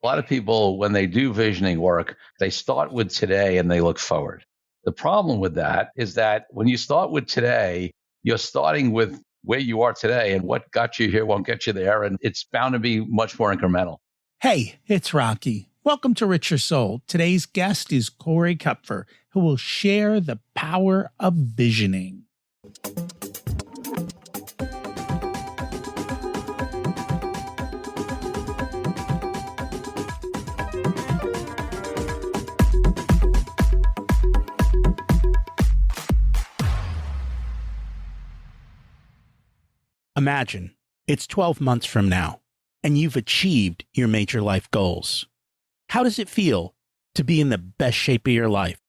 A lot of people, when they do visioning work, they start with today and they look forward. The problem with that is that when you start with today, you're starting with where you are today, and what got you here won't get you there. And it's bound to be much more incremental. Hey, it's Rocky. Welcome to Richer Soul. Today's guest is Corey Kupfer, who will share the power of visioning. Imagine it's 12 months from now, and you've achieved your major life goals. How does it feel to be in the best shape of your life?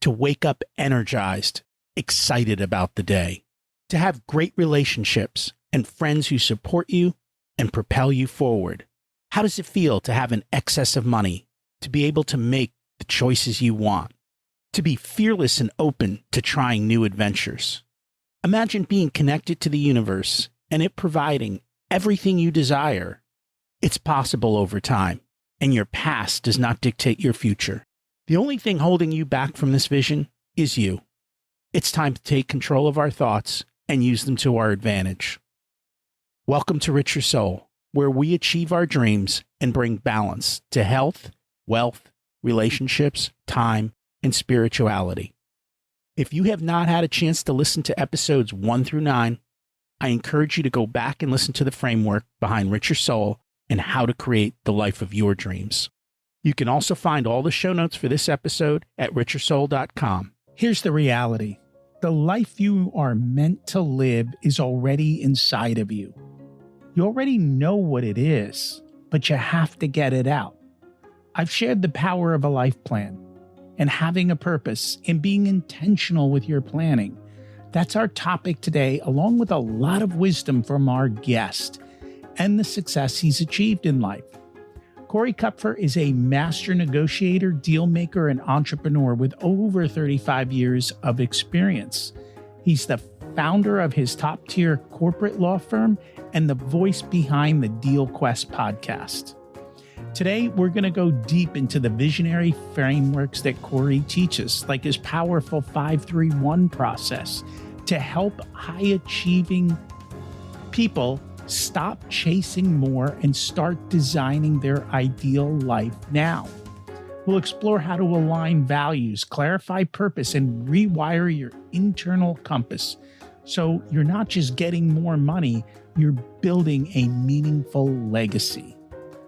To wake up energized, excited about the day? To have great relationships and friends who support you and propel you forward? How does it feel to have an excess of money, to be able to make the choices you want? To be fearless and open to trying new adventures? Imagine being connected to the universe and it providing everything you desire. It's possible over time, and your past does not dictate your future. The only thing holding you back from this vision is you. It's time to take control of our thoughts and use them to our advantage. Welcome to Richer Soul, where we achieve our dreams and bring balance to health, wealth, relationships, time, and spirituality. If you have not had a chance to listen to episodes 1 through 9, I encourage you to go back and listen to the framework behind Richer Soul and how to create the life of your dreams. You can also find all the show notes for this episode at richersoul.com. Here's the reality. The life you are meant to live is already inside of you. You already know what it is, but you have to get it out. I've shared the power of a life plan and having a purpose and being intentional with your planning. That's our topic today, along with a lot of wisdom from our guest and the success he's achieved in life. Corey Kupfer is a master negotiator, dealmaker, and entrepreneur with over 35 years of experience. He's the founder of his top-tier corporate law firm and the voice behind the Deal Quest podcast. Today, we're going to go deep into the visionary frameworks that Corey teaches, like his powerful 5-3-1 process, to help high-achieving people stop chasing more and start designing their ideal life now. We'll explore how to align values, clarify purpose, and rewire your internal compass so you're not just getting more money, you're building a meaningful legacy.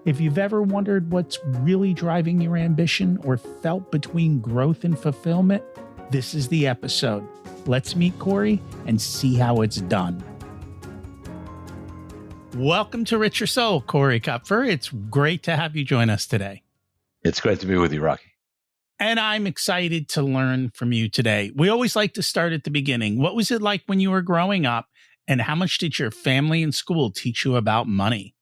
If you've ever wondered what's really driving your ambition or felt between growth and fulfillment, this is the episode. Let's meet Corey and see how it's done. Welcome to Richer Soul, Corey Kupfer. It's great to have you join us today. It's great to be with you, Rocky. And I'm excited to learn from you today. We always like to start at the beginning. What was it like when you were growing up, and how much did your family and school teach you about money?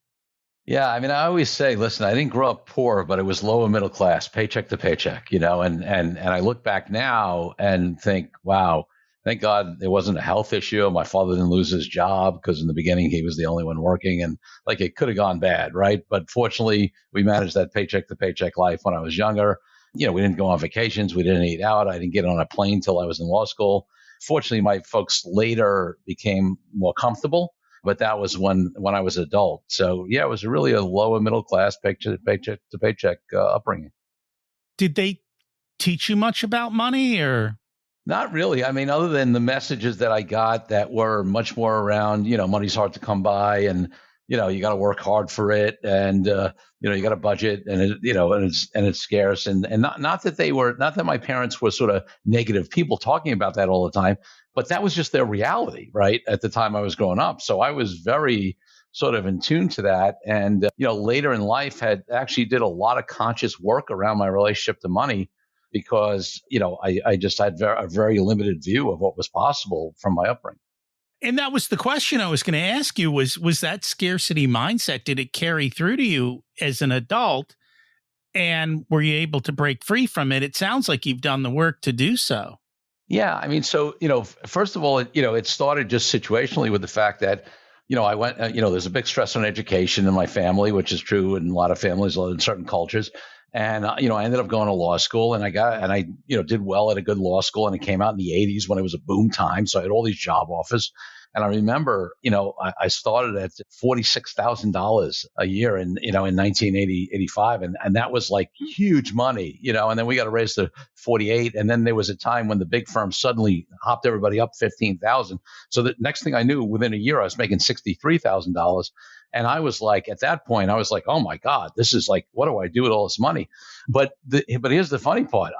Yeah, I mean, I always say, listen, I didn't grow up poor, but it was lower middle class, paycheck to paycheck, and I look back now and think, wow, thank God there wasn't a health issue. My father didn't lose his job because in the beginning he was the only one working, and it could have gone bad, right? But fortunately, we managed that paycheck to paycheck life when I was younger. We didn't go on vacations. We didn't eat out. I didn't get on a plane till I was in law school. Fortunately, my folks later became more comfortable. But that was when I was adult. So, yeah, it was really a lower middle class paycheck to paycheck upbringing. Did they teach you much about money or? Not really. I mean, other than the messages that I got that were much more around, money's hard to come by and, you got to work hard for it. And, you got a budget and, it's scarce. And not that my parents were sort of negative people talking about that all the time. But that was just their reality, right, at the time I was growing up. So I was very sort of in tune to that. And, later in life had actually did a lot of conscious work around my relationship to money because, I just had a very limited view of what was possible from my upbringing. And that was the question I was going to ask you was that scarcity mindset, did it carry through to you as an adult? And were you able to break free from it? It sounds like you've done the work to do so. Yeah. I mean, so, first of all, it started just situationally with the fact that, I went, there's a big stress on education in my family, which is true in a lot of families, in certain cultures. And, I ended up going to law school and I did well at a good law school, and it came out in the 80s when it was a boom time. So I had all these job offers. And I remember, I started at $46,000 a year in 1980, 85. And that was like huge money, and then we got to raise to 48. And then there was a time when the big firms suddenly hopped everybody up 15,000. So the next thing I knew, within a year, I was making $63,000. And I was like, at that point, I was like, oh my God, this is like, what do I do with all this money? But here's the funny part.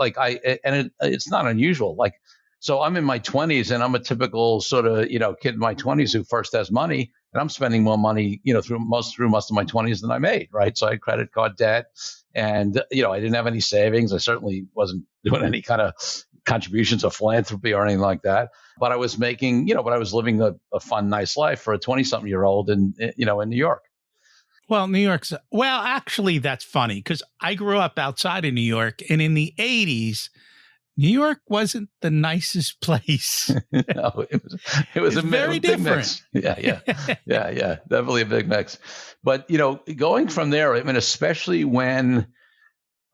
It's not unusual. Like, so I'm in my 20s and I'm a typical sort of, kid in my 20s who first has money, and I'm spending more money, through most of my 20s than I made, right? So I had credit card debt, and, I didn't have any savings. I certainly wasn't doing any kind of contributions or philanthropy or anything like that. But I was making, but I was living a fun, nice life for a 20-something-year-old in New York. Well, actually, that's funny because I grew up outside of New York, and in the 80s, New York wasn't the nicest place. No, it was a very different. Big mix. Yeah, definitely a big mix. But going from there, I mean, especially when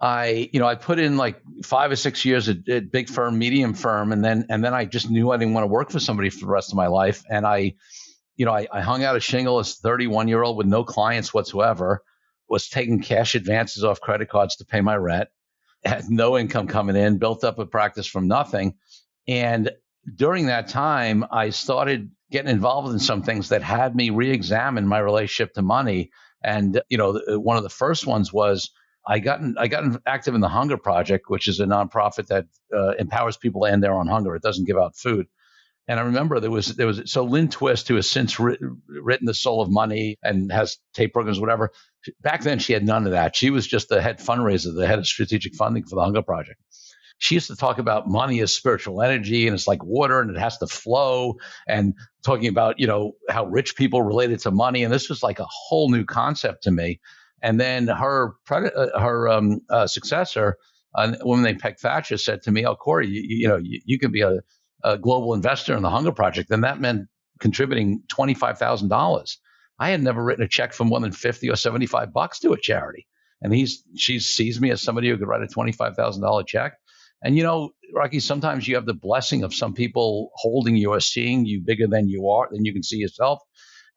I put in like 5 or 6 years at big firm, medium firm, and then I just knew I didn't want to work for somebody for the rest of my life, and I hung out a shingle as a 31-year-old with no clients whatsoever, was taking cash advances off credit cards to pay my rent. Had no income coming in, built up a practice from nothing. And during that time, I started getting involved in some things that had me re-examine my relationship to money. And, one of the first ones was I got active in the Hunger Project, which is a nonprofit that empowers people to end their own hunger. It doesn't give out food. And I remember there was so Lynn Twist, who has since written The Soul of Money and has tape programs, whatever. Back then, she had none of that. She was just the head fundraiser, the head of strategic funding for the Hunger Project. She used to talk about money as spiritual energy, and it's like water and it has to flow, and talking about, how rich people related to money. And this was like a whole new concept to me. And then her successor, a woman named Peg Thatcher, said to me, "Oh, Corey, you can be a global investor in the Hunger Project." And that meant contributing $25,000. I had never written a check for more than $50 or $75 to a charity. And she sees me as somebody who could write a $25,000 check. And, Rocky, sometimes you have the blessing of some people holding you or seeing you bigger than you are, than you can see yourself.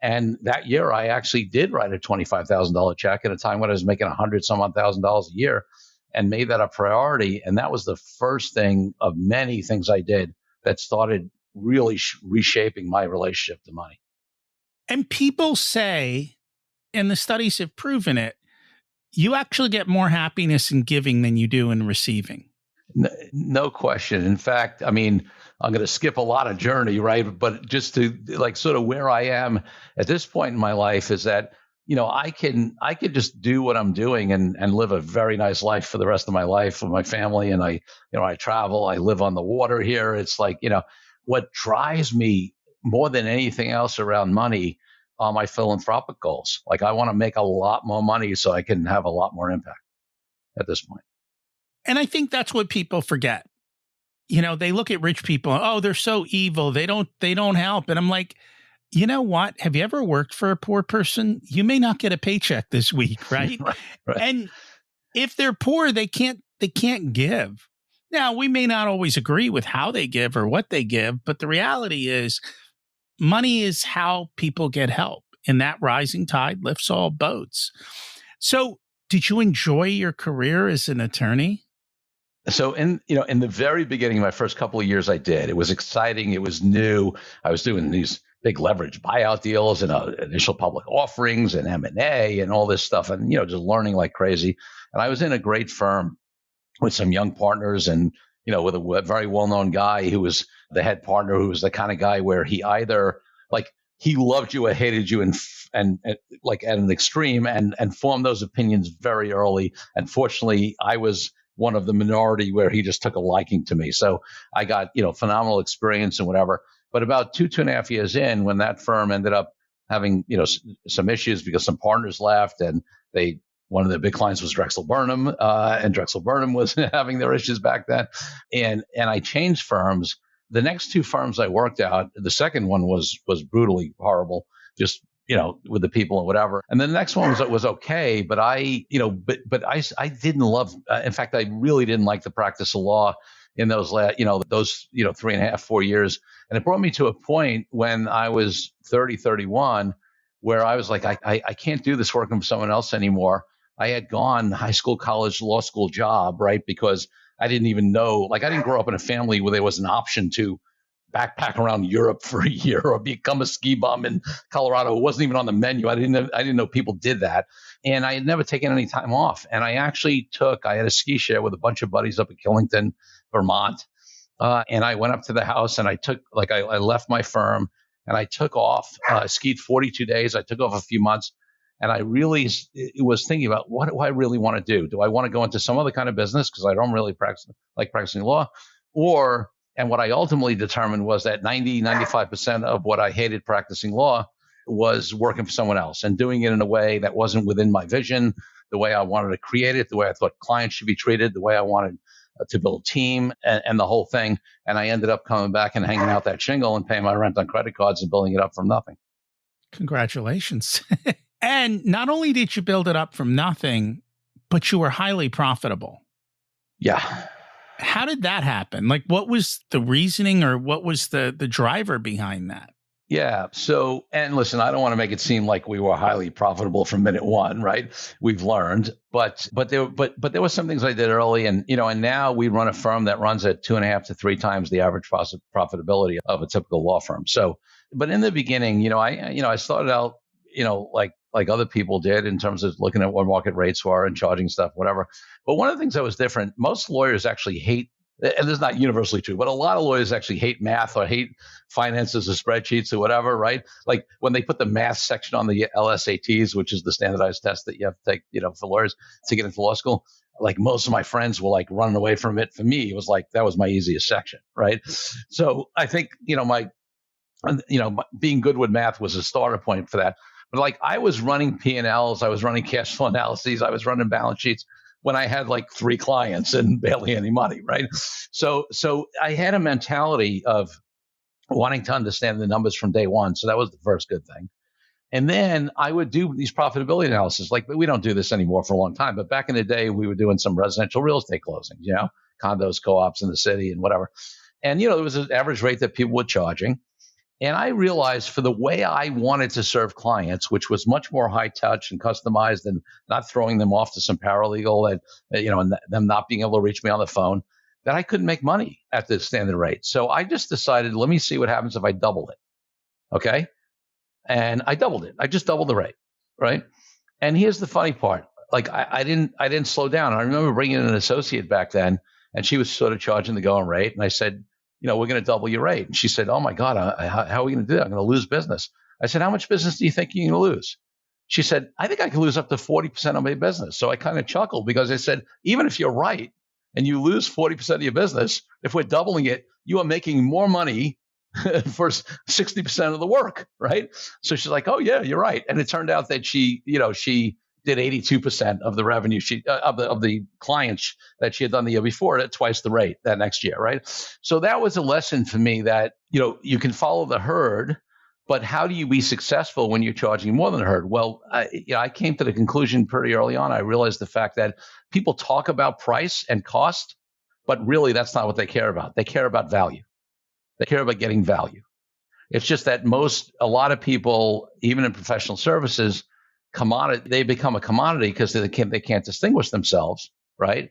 And that year, I actually did write a $25,000 check at a time when I was making $100,000 a year, and made that a priority. And that was the first thing of many things I did that started really reshaping my relationship to money. And people say, and the studies have proven it, you actually get more happiness in giving than you do in receiving. No question. In fact, I mean, I'm going to skip a lot of journey, right? But just to like sort of where I am at this point in my life is that, I could just do what I'm doing and live a very nice life for the rest of my life with my family. And I travel, I live on the water here. It's like, what drives me more than anything else around money are my philanthropic goals. Like, I want to make a lot more money so I can have a lot more impact at this point. And I think that's what people forget. They look at rich people, oh, they're so evil. They don't help. And I'm like, you know what? Have you ever worked for a poor person? You may not get a paycheck this week, right? Right. And if they're poor, they can't give. Now, we may not always agree with how they give or what they give, but the reality is money is how people get help, and that rising tide lifts all boats. So did you enjoy your career as an attorney? So in the very beginning, my first couple of years, I did. It was exciting. It was new. I was doing these big leverage buyout deals and initial public offerings and M&A and all this stuff, and just learning like crazy. And I was in a great firm with some young partners, and with a very well-known guy who was the head partner, who was the kind of guy where he either like he loved you or hated you, and like at an extreme, and formed those opinions very early. And fortunately, I was one of the minority where he just took a liking to me. So I got, phenomenal experience and whatever. But about 2.5 years in, when that firm ended up having, some issues because some partners left, and one of the big clients was Drexel Burnham, and Drexel Burnham was having their issues back then. And I changed firms. The next two firms I worked out, the second one was brutally horrible. just, with the people and whatever. And then the next one was okay, but I didn't love, in fact, I really didn't like the practice of law in those 3.5, 4 years. And it brought me to a point when I was 30, 31, where I was like, I can't do this working for someone else anymore. I had gone high school, college, law school job, right? Because I didn't even know, like, I didn't grow up in a family where there was an option to backpack around Europe for a year or become a ski bum in Colorado. It wasn't even on the menu. I didn't know people did that. And I had never taken any time off. And I had a ski share with a bunch of buddies up at Killington, Vermont. And I went up to the house and I left my firm and I took off, skied 42 days. I took off a few months. And I really was thinking about, what do I really want to do? Do I want to go into some other kind of business because I don't really like practicing law? And what I ultimately determined was that 95% of what I hated practicing law was working for someone else and doing it in a way that wasn't within my vision, the way I wanted to create it, the way I thought clients should be treated, the way I wanted to build a team and the whole thing. And I ended up coming back and hanging out that shingle and paying my rent on credit cards and building it up from nothing. Congratulations. And not only did you build it up from nothing, but you were highly profitable. Yeah. How did that happen? Like, what was the reasoning or what was the driver behind that? Yeah. So, and listen, I don't want to make it seem like we were highly profitable from minute one, right? We've learned, but there were some things I did early, and now we run a firm that runs at 2.5 to 3 times the average profitability of a typical law firm. So, but in the beginning, I started out, like other people did in terms of looking at what market rates were and charging stuff, whatever. But one of the things that was different, most lawyers actually hate, and this is not universally true, but a lot of lawyers actually hate math or hate finances or spreadsheets or whatever, right? Like when they put the math section on the LSATs, which is the standardized test that you have to take, for lawyers to get into law school, like most of my friends were like running away from it. For me, it was like, that was my easiest section, right? So I think, being good with math was a starter point for that. But like I was running P&Ls, I was running cash flow analyses, I was running balance sheets when I had like 3 clients and barely any money, right? So I had a mentality of wanting to understand the numbers from day one. So that was the first good thing. And then I would do these profitability analysis. Like we don't do this anymore for a long time, but back in the day, we were doing some residential real estate closings, condos, co-ops in the city and whatever. And, there was an average rate that people were charging. And I realized for the way I wanted to serve clients, which was much more high touch and customized and not throwing them off to some paralegal and them not being able to reach me on the phone, that I couldn't make money at the standard rate. So I just decided, let me see what happens if I doubled it. Okay. And I doubled it. I just doubled the rate. Right. And here's the funny part. Like I didn't slow down. I remember bringing in an associate back then and she was sort of charging the going rate. And I said, we're going to double your rate. And she said, oh my God, how are we going to do that? I'm going to lose business. I said, how much business do you think you're going to lose? She said, I think I can lose up to 40% of my business. So I kind of chuckled because I said, even if you're right and you lose 40% of your business, if we're doubling it, you are making more money for 60% of the work, right? So she's like, oh yeah, you're right. And it turned out that she did 82% of the revenue of the clients that she had done the year before at twice the rate that next year, right? So that was a lesson for me that you can follow the herd, but how do you be successful when you're charging more than the herd? Well, I came to the conclusion pretty early on. I realized the fact that people talk about price and cost, but really that's not what they care about. They care about value. They care about getting value. It's just that a lot of people, even in professional services, they become a commodity because they can't distinguish themselves, right?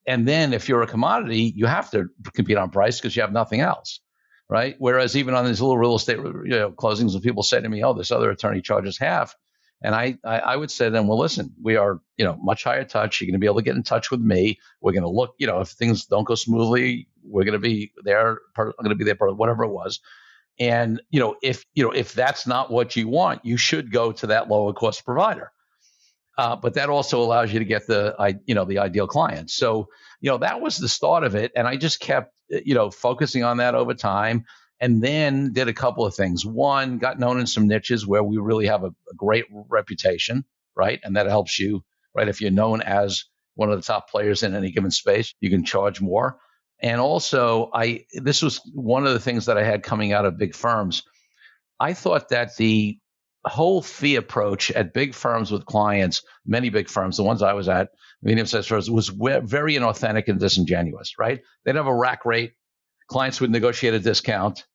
And then if you're a commodity, you have to compete on price because you have nothing else, right? Whereas even on these little real estate closings, when people say to me, "Oh, this other attorney charges half," and I would say to them, "Well, listen, we are much higher touch. You're going to be able to get in touch with me. We're going to look, if things don't go smoothly, we're going to be there. I'm going to be there, whatever it was." And, if that's not what you want, you should go to that lower cost provider. But that also allows you to get the ideal client. So, that was the start of it. And I just kept, focusing on that over time and then did a couple of things. One, got known in some niches where we really have a great reputation, right? And that helps you, right? If you're known as one of the top players in any given space, you can charge more. And also, this was one of the things that I had coming out of big firms. I thought that the whole fee approach at big firms with clients, many big firms, the ones I was at, medium-sized firms, was very inauthentic and disingenuous, right? They'd have a rack rate. Clients would negotiate a discount.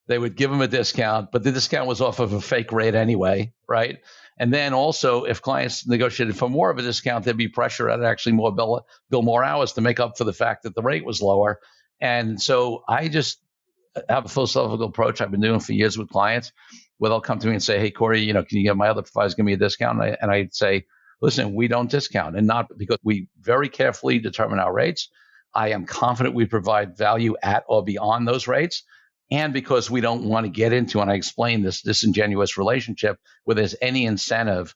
They would give them a discount, but the discount was off of a fake rate anyway, right? And then also, if clients negotiated for more of a discount, there'd be pressure at actually more bill more hours to make up for the fact that the rate was lower. And so I just have a philosophical approach I've been doing for years with clients, where they'll come to me and say, "Hey, Corey, can you get my other providers give me a discount?" And I'd say, "Listen, we don't discount, and not because we very carefully determine our rates. I am confident we provide value at or beyond those rates." And because we don't want to get into, and I explain this disingenuous relationship where there's any incentive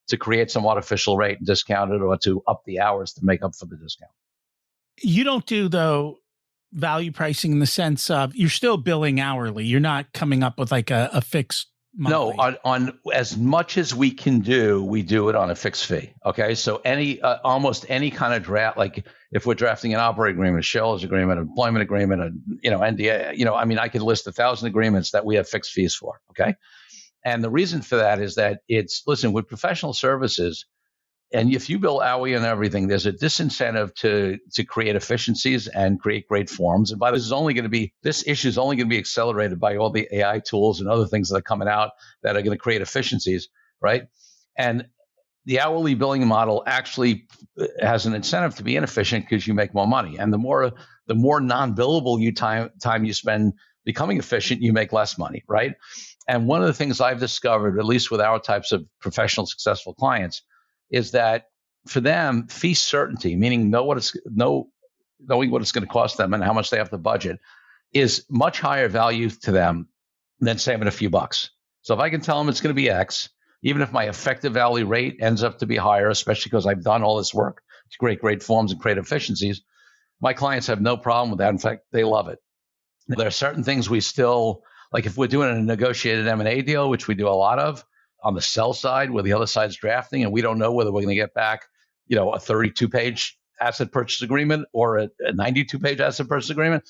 to create some artificial rate and discount it, or to up the hours to make up for the discount. You don't do, though, value pricing in the sense of you're still billing hourly. You're not coming up with like a fixed monthly. No, on as much as we can do, we do it on a fixed fee. Okay, so almost any kind of draft, like if we're drafting an operating agreement, a shareholders agreement, an employment agreement, a NDA, I could list 1,000 agreements that we have fixed fees for. Okay, and the reason for that is that listen, with professional services, and if you bill hourly and everything, there's a disincentive to create efficiencies and create great forms. And by this issue is only going to be accelerated by all the AI tools and other things that are coming out that are going to create efficiencies, right? And the hourly billing model actually has an incentive to be inefficient because you make more money. And the more non-billable time you spend becoming efficient, you make less money, right? And one of the things I've discovered, at least with our types of professional successful clients, is that for them, fee certainty, meaning knowing what it's going to cost them and how much they have to budget, is much higher value to them than saving a few bucks. So if I can tell them it's going to be X, even if my effective hourly rate ends up to be higher, especially because I've done all this work to create great forms and create efficiencies, my clients have no problem with that. In fact, they love it. There are certain things we still, like if we're doing a negotiated M&A deal, which we do a lot of, on the sell side where the other side's drafting and we don't know whether we're going to get back, a 32-page asset purchase agreement or a 92-page asset purchase agreement,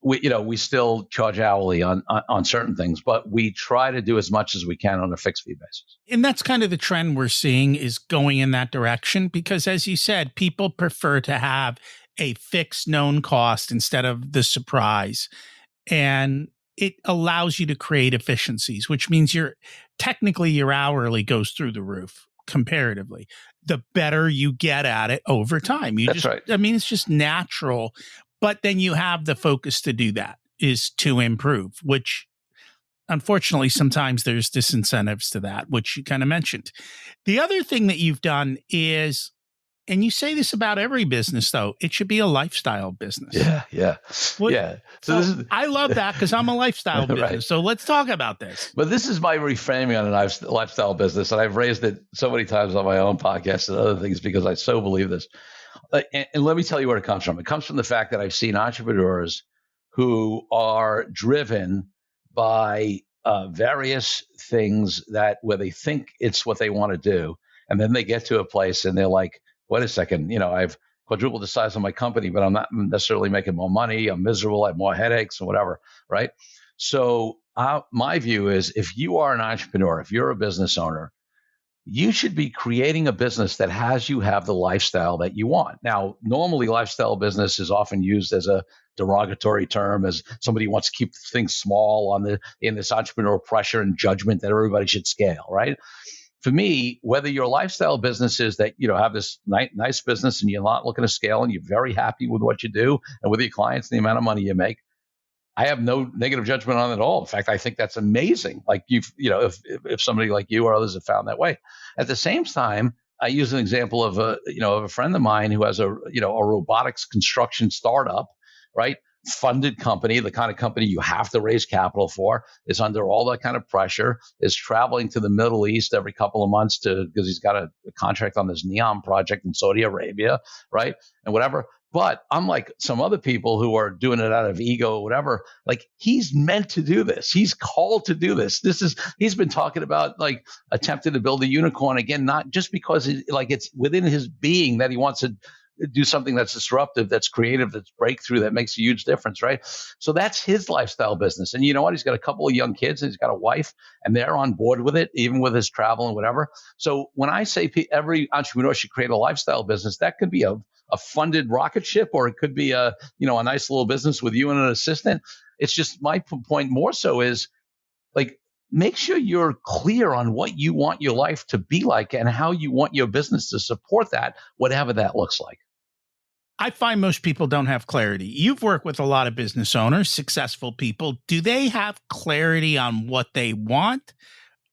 we still charge hourly on certain things, but we try to do as much as we can on a fixed fee basis. And that's kind of the trend we're seeing, is going in that direction, because as you said, people prefer to have a fixed known cost instead of the surprise. And it allows you to create efficiencies, which means your hourly goes through the roof comparatively. The better you get at it over time. That's right. It's just natural. But then you have the focus to do that, is to improve, which unfortunately sometimes there's disincentives to that, which you kind of mentioned. The other thing that you've done is, and you say this about every business, though, it should be a lifestyle business. Yeah. So I love that because I'm a lifestyle business. Right. So let's talk about this. But this is my reframing on a lifestyle business. And I've raised it so many times on my own podcast and other things because I so believe this. And let me tell you where it comes from. It comes from the fact that I've seen entrepreneurs who are driven by various things where they think it's what they want to do. And then they get to a place and they're like, wait a second, I've quadrupled the size of my company, but I'm not necessarily making more money. I'm miserable. I have more headaches and whatever, right? So my view is, if you are an entrepreneur, if you're a business owner, you should be creating a business that has you have the lifestyle that you want. Now, normally lifestyle business is often used as a derogatory term, as somebody who wants to keep things small in this entrepreneurial pressure and judgment that everybody should scale, right? For me, whether your lifestyle business is that, have this nice business and you're not looking to scale and you're very happy with what you do and with your clients and the amount of money you make, I have no negative judgment on it at all. In fact, I think that's amazing. Like if somebody like you or others have found that way. At the same time, I use an example of a friend of mine who has a robotics construction startup, right? Funded company, the kind of company you have to raise capital for, is under all that kind of pressure, is traveling to the Middle East every couple of months because he's got a contract on this NEOM project in Saudi Arabia, right? And whatever. But unlike some other people who are doing it out of ego or whatever, like, he's meant to do this. He's called to do this. He's been talking about like attempting to build a unicorn again, not just because it's within his being that he wants to do something that's disruptive, that's creative, that's breakthrough, that makes a huge difference, right? So that's his lifestyle business. And you know what? He's got a couple of young kids and he's got a wife and they're on board with it, even with his travel and whatever. So when I say every entrepreneur should create a lifestyle business, that could be a funded rocket ship, or it could be a nice little business with you and an assistant. It's just my point more so is like, make sure you're clear on what you want your life to be like and how you want your business to support that, whatever that looks like. I find most people don't have clarity. You've worked with a lot of business owners, successful people. Do they have clarity on what they want?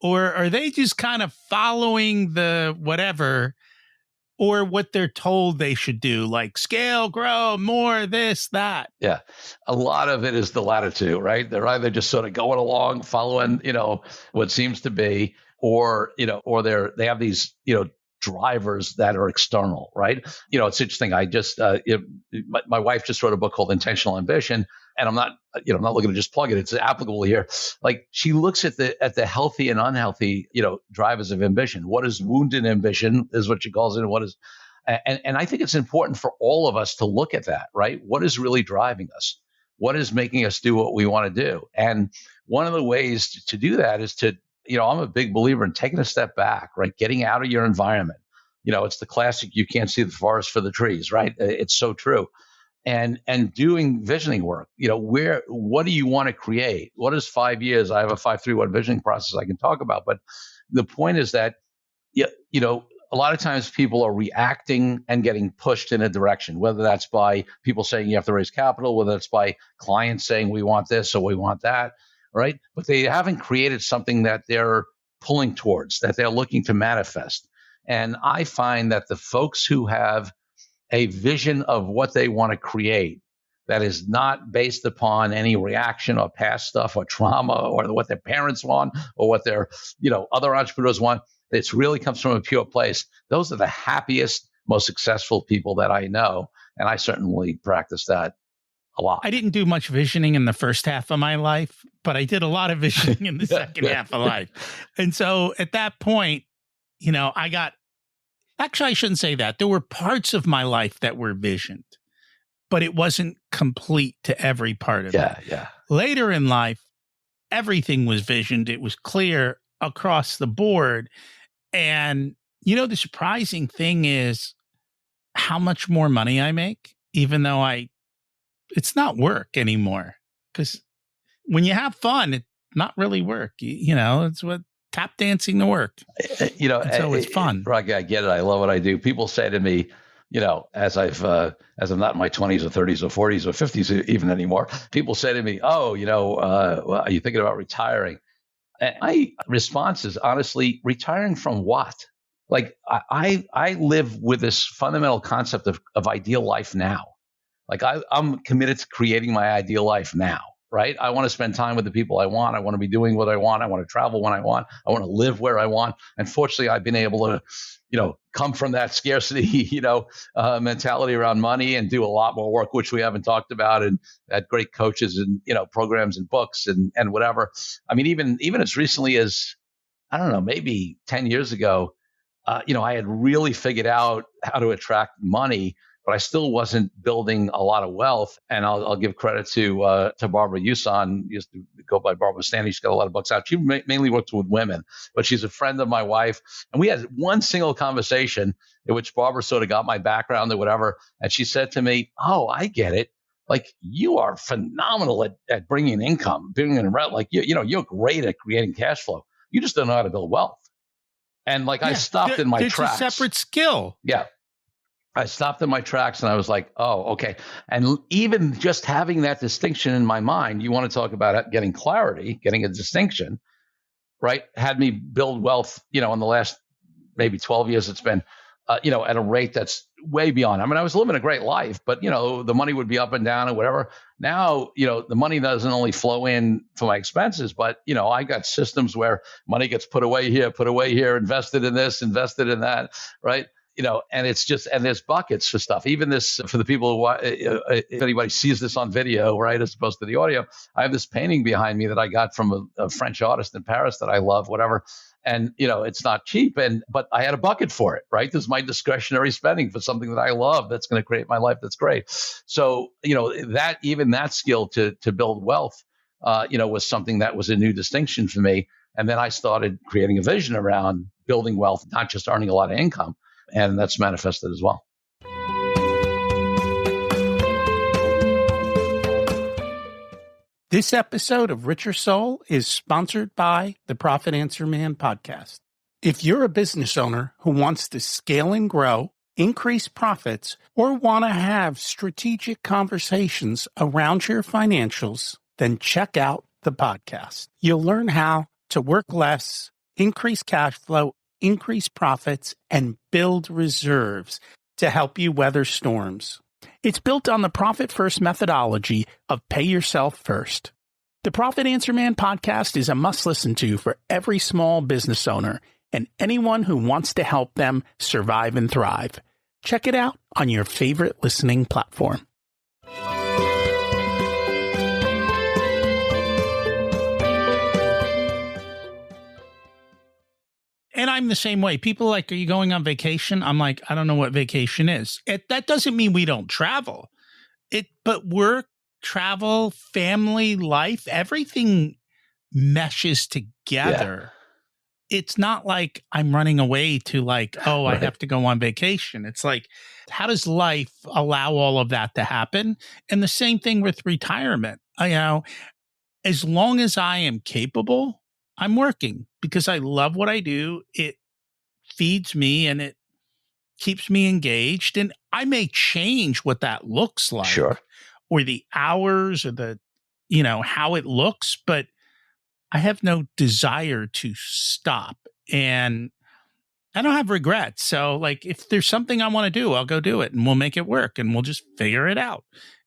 Or are they just kind of following the whatever, or what they're told they should do, like scale, grow, more, this, that? Yeah. A lot of it is the latter two, right? They're either just sort of going along, following, what seems to be, or they have these, drivers that are external, right? It's interesting. I just, my wife just wrote a book called Intentional Ambition, and I'm not looking to just plug it. It's applicable here. Like, she looks at the healthy and unhealthy, drivers of ambition. What is wounded ambition is what she calls it. And what is, and I think it's important for all of us to look at that, right? What is really driving us? What is making us do what we want to do? And one of the ways to do that is to, I'm a big believer in taking a step back, right? Getting out of your environment. It's the classic, you can't see the forest for the trees, right? It's so true. And doing visioning work, what do you want to create? What is 5 years? I have a 5-3-1 visioning process I can talk about. But the point is that, a lot of times people are reacting and getting pushed in a direction, whether that's by people saying you have to raise capital, whether it's by clients saying we want this or we want that. Right? But they haven't created something that they're pulling towards, that they're looking to manifest. And I find that the folks who have a vision of what they want to create that is not based upon any reaction or past stuff or trauma or what their parents want or what their, other entrepreneurs want, it really comes from a pure place. Those are the happiest, most successful people that I know. And I certainly practice that a lot. I didn't do much visioning in the first half of my life, but I did a lot of visioning in the second half of life. And so at that point, I shouldn't say that. There were parts of my life that were visioned, but it wasn't complete to every part of it. Yeah. Later in life, everything was visioned. It was clear across the board. And, the surprising thing is how much more money I make, even though it's not work anymore, because when you have fun, it's not really work. It's what tap dancing to work. So it's fun. Rocky, I get it. I love what I do. People say to me, as I'm not in my 20s or 30s or 40s or 50s even anymore, people say to me, "Oh, well, are you thinking about retiring?" And my response is honestly, retiring from what? Like, I live with this fundamental concept of ideal life now. Like, I'm committed to creating my ideal life now, right? I want to spend time with the people I want. I want to be doing what I want. I want to travel when I want. I want to live where I want. And fortunately, I've been able to, come from that scarcity, mentality around money and do a lot more work, which we haven't talked about, and had great coaches and, programs and books and whatever. I mean, even as recently as, I don't know, maybe 10 years ago, I had really figured out how to attract money, but I still wasn't building a lot of wealth. And I'll give credit to Barbara Usan, used to go by Barbara Stanley. She's got a lot of books out. She mainly works with women, but she's a friend of my wife. And we had one single conversation in which Barbara sort of got my background or whatever. And she said to me, "Oh, I get it. Like, you are phenomenal at bringing income, bringing in rent. Like, you're great at creating cash flow. You just don't know how to build wealth." And I stopped in my tracks. It's a separate skill. Yeah. I stopped in my tracks and I was like, oh, okay. And even just having that distinction in my mind, you want to talk about getting clarity, getting a distinction, right? Had me build wealth, in the last maybe 12 years, it's been, at a rate that's way beyond. I mean, I was living a great life, but, the money would be up and down or whatever. Now, the money doesn't only flow in for my expenses, but, I got systems where money gets put away here, invested in this, invested in that, right? And it's just, and there's buckets for stuff. Even this, for the people who, if anybody sees this on video, right, as opposed to the audio, I have this painting behind me that I got from a French artist in Paris that I love, whatever. And, it's not cheap. But I had a bucket for it, right? This is my discretionary spending for something that I love that's going to create my life. That's great. So, that skill to build wealth, was something that was a new distinction for me. And then I started creating a vision around building wealth, not just earning a lot of income. And that's manifested as well. This episode of Richer Soul is sponsored by the Profit Answer Man podcast. If you're a business owner who wants to scale and grow, increase profits, or want to have strategic conversations around your financials, then check out the podcast. You'll learn how to work less, increase cash flow, increase profits, and build reserves to help you weather storms. It's built on the Profit First methodology of pay yourself first. The Profit Answer Man podcast is a must listen to for every small business owner and anyone who wants to help them survive and thrive. Check it out on your favorite listening platform. And I'm the same way. People are like, are you going on vacation? I'm like, I don't know what vacation is. That doesn't mean we don't travel. But work, travel, family, life, everything meshes together. Yeah. It's not like I'm running away to right. I have to go on vacation. It's like, how does life allow all of that to happen? And the same thing with retirement. As long as I am capable, I'm working because I love what I do. It feeds me and it keeps me engaged. And I may change what that looks like, sure, or the hours, or the, how it looks, but I have no desire to stop. And I don't have regrets. So if there's something I want to do, I'll go do it and we'll make it work and we'll just figure it out.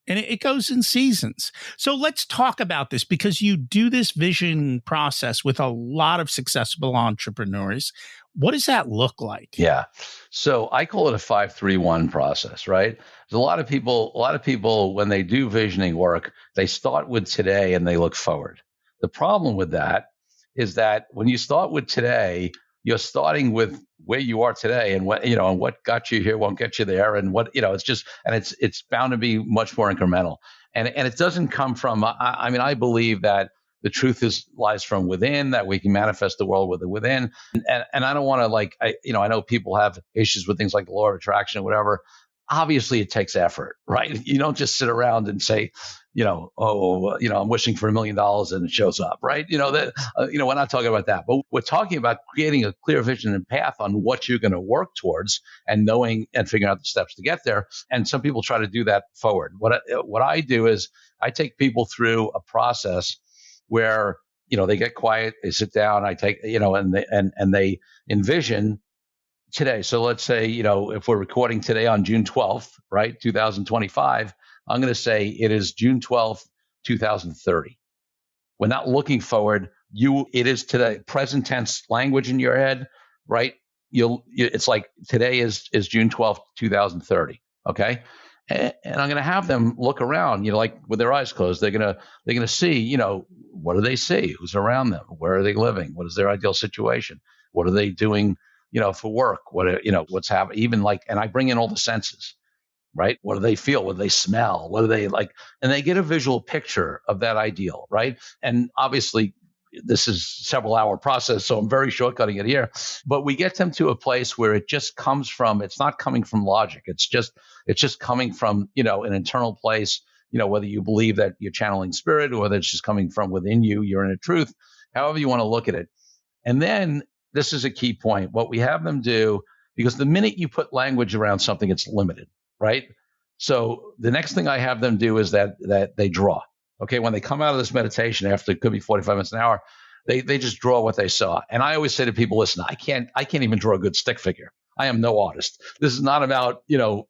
And it goes in seasons. So let's talk about this, because you do this vision process with a lot of successful entrepreneurs. What does that look like? Yeah. So I call it a 5-3-1 process, right? There's a lot of people, when they do visioning work, they start with today and they look forward. The problem with that is that when you start with today, you're starting with where you are today, and what got you here won't get you there, and it's bound to be much more incremental, and it doesn't come from. I believe that the truth lies from within, that we can manifest the world within, and I don't want to I know people have issues with things like the law of attraction or whatever. Obviously, it takes effort, right? You don't just sit around and say, I'm wishing for $1 million and it shows up, right? We're not talking about that, but we're talking about creating a clear vision and path on what you're going to work towards, and knowing and figuring out the steps to get there. And some people try to do that forward. What I do is I take people through a process where, they get quiet, they sit down, I take, and they envision today. So let's say, if we're recording today on June 12th, right, 2025, I'm going to say it is June 12th, 2030. We're not looking forward. It is today, present tense language in your head, right? It's like today is June 12th, 2030. Okay. And I'm going to have them look around, with their eyes closed. They're going to see, what do they see? Who's around them? Where are they living? What is their ideal situation? What are they doing, for work? What's happening? Even and I bring in all the senses, right? What do they feel? What do they smell? What do they like? And they get a visual picture of that ideal, right? And obviously, this is several hour process, so I'm very shortcutting it here. But we get them to a place where it just comes from. It's not coming from logic. It's just coming from an internal place. Whether you believe that you're channeling spirit, or whether it's just coming from within you, you're in a truth. However you want to look at it, and then this is a key point. What we have them do, because the minute you put language around something, it's limited. Right. So the next thing I have them do is that they draw. Okay. When they come out of this meditation, after it could be 45 minutes an hour, they just draw what they saw. And I always say to people, listen, I can't even draw a good stick figure. I am no artist. This is not about,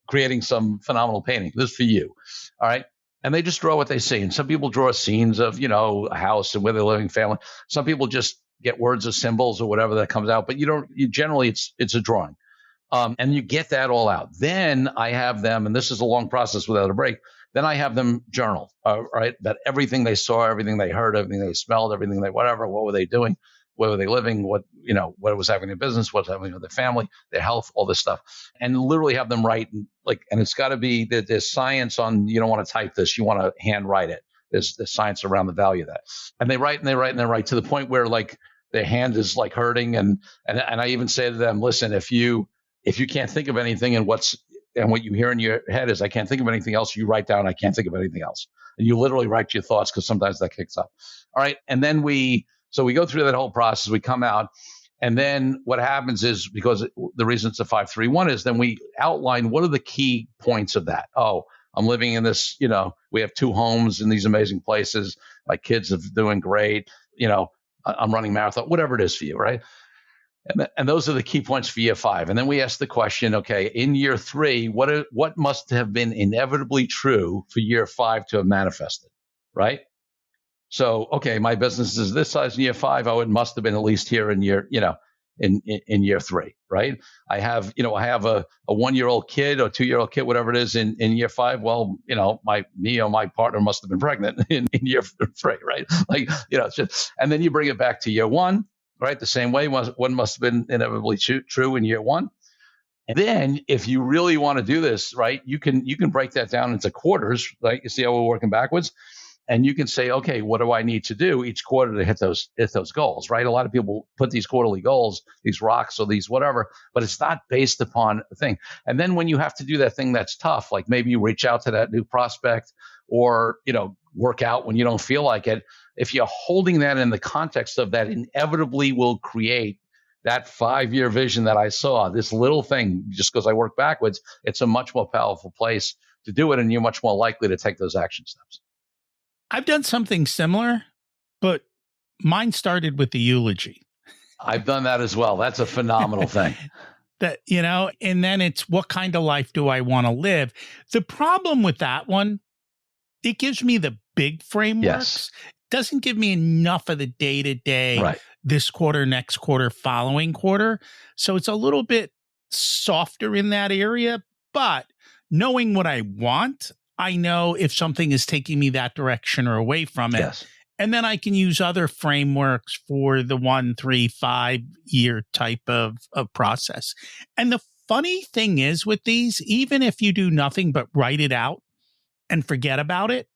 creating some phenomenal painting. This is for you. All right. And they just draw what they see. And some people draw scenes of, a house and where they're living, family. Some people just get words or symbols or whatever that comes out. But generally it's a drawing. And you get that all out. Then I have them, and this is a long process without a break. Then I have them journal, right? That everything they saw, everything they heard, everything they smelled, everything what were they doing? where were they living, what was happening in business, what's happening with their family, their health, all this stuff, and literally have them write and it's got to be that there's science on. You don't want to type this, you want to hand write it. There's science around the value of that, and they write and they write and they write to the point where like their hand is like hurting, and I even say to them, listen, if you can't think of anything and what you hear in your head is I can't think of anything else, you write down I can't think of anything else, and you literally write your thoughts because sometimes that kicks up. All right, and then we go through that whole process, we come out, and then what happens is, because the reason it's a 5-3-1 is then we outline what are the key points of that. Oh, I'm living in this, we have 2 homes in these amazing places. My kids are doing great. I'm running marathon, whatever it is for you, right? And those are the key points for year 5. And then we ask the question, okay, in year 3, what must have been inevitably true for year 5 to have manifested, right? So, okay, my business is this size in year 5. Oh, it must have been at least here in year, in year 3, right? I have a 1-year-old kid or 2-year-old kid, whatever it is in year 5. Well, my partner must have been pregnant in year 3, right? Like, it's just, and then you bring it back to year 1, right? The same way one must have been inevitably true in year 1. And then if you really want to do this, right, you can break that down into quarters, right? You see how we're working backwards? And you can say, okay, what do I need to do each quarter to hit those goals, right? A lot of people put these quarterly goals, these rocks or these whatever, but it's not based upon a thing. And then when you have to do that thing that's tough, like maybe you reach out to that new prospect or, work out when you don't feel like it, if you're holding that in the context of that inevitably will create that 5-year vision that I saw, this little thing, just because I work backwards, it's a much more powerful place to do it. And you're much more likely to take those action steps. I've done something similar, but mine started with the eulogy. I've done that as well. That's a phenomenal thing. And then it's what kind of life do I want to live? The problem with that one, it gives me the big frameworks. Yes. Doesn't give me enough of the day-to-day, right. This quarter, next quarter, following quarter. So it's a little bit softer in that area, but knowing what I want, I know if something is taking me that direction or away from it. Yes. And then I can use other frameworks for the 1, 3, 5 year type of process. And the funny thing is with these, even if you do nothing but write it out and forget about it,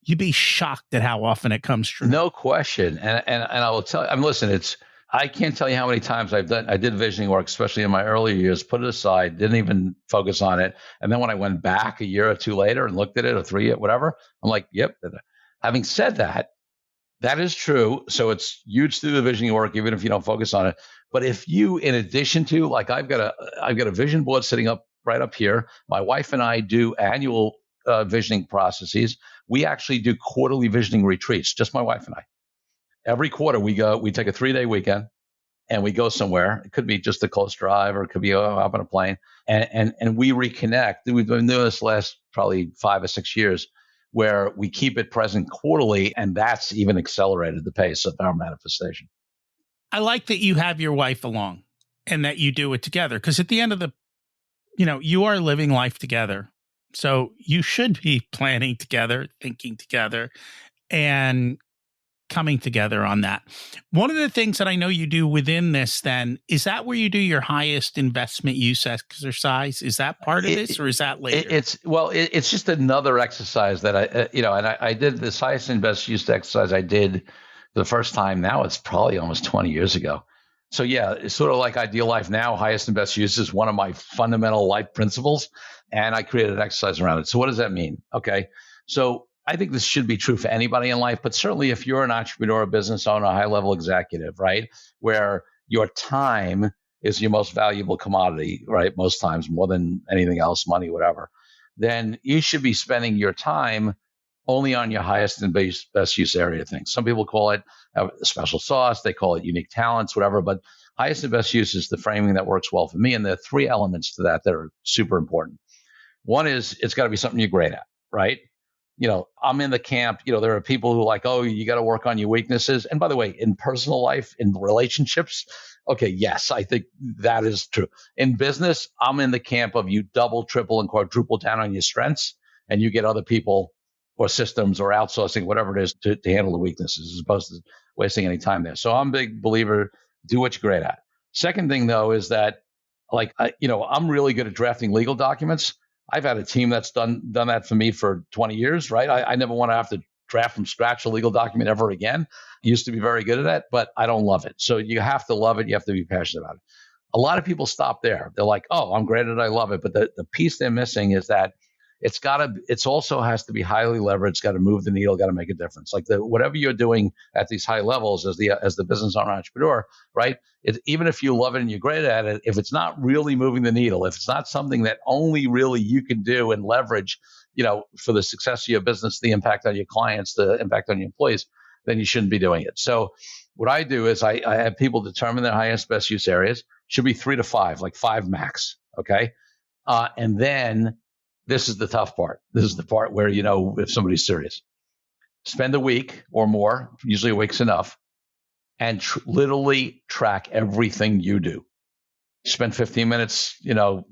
you'd be shocked at how often it comes true. No question. And I will tell you, listen, I can't tell you how many times I did visioning work, especially in my earlier years, put it aside, didn't even focus on it. And then when I went back a year or 2 later and looked at it, or 3, whatever, I'm like, yep. Having said that, that is true. So it's huge to do the visioning work, even if you don't focus on it. But if you, in addition to, like, I've got a vision board sitting up right up here. My wife and I do annual visioning processes. We actually do quarterly visioning retreats, just my wife and I. Every quarter we take a 3-day weekend and we go somewhere. It could be just a close drive or it could be up on a plane and we reconnect. We've been doing this last probably 5 or 6 years where we keep it present quarterly, and that's even accelerated the pace of our manifestation. I like that you have your wife along and that you do it together, because at the end of you are living life together. So you should be planning together, thinking together, and coming together on that. One of the things that I know you do within this then, is that where you do your highest investment use exercise? Is that part of this, or is that later? It's just another exercise that I did this highest and best use exercise I did the first time. Now it's probably almost 20 years ago. So yeah, it's sort of like Ideal Life Now. Highest and best use is one of my fundamental life principles, and I created an exercise around it. So what does that mean? Okay, so I think this should be true for anybody in life, but certainly if you're an entrepreneur, a business owner, a high-level executive, right, where your time is your most valuable commodity, right, most times more than anything else, money, whatever, then you should be spending your time only on your highest and best use area things. Some people call it a special sauce. They call it unique talents, whatever, but highest and best use is the framing that works well for me. And there are 3 elements to that are super important. One is it's got to be something you're great at, right? I'm in the camp, there are people who are like, oh, you got to work on your weaknesses. And by the way, in personal life, in relationships, okay, yes, I think that is true. In business, I'm in the camp of you double, triple, and quadruple down on your strengths, and you get other people or systems or outsourcing, whatever it is, to handle the weaknesses as opposed to wasting any time there. So I'm a big believer, do what you're great at. Second thing, though, is that I'm really good at drafting legal documents. I've had a team that's done that for me for 20 years, right? I never want to have to draft from scratch a legal document ever again. I used to be very good at that, but I don't love it. So you have to love it. You have to be passionate about it. A lot of people stop there. They're like, oh, I'm great at it. I love it. But the piece they're missing is that it's also has to be highly leveraged, got to move the needle, got to make a difference. Like whatever you're doing at these high levels as the business owner entrepreneur, right? Even if you love it and you're great at it, if it's not really moving the needle, if it's not something that only really you can do and leverage, for the success of your business, the impact on your clients, the impact on your employees, then you shouldn't be doing it. So what I do is I have people determine their highest best use areas. Should be 3 to 5, like 5 max. Okay. And then this is the tough part. This is the part where, if somebody's serious, spend a week or more, usually a week's enough, and literally track everything you do. Spend 15 minutes,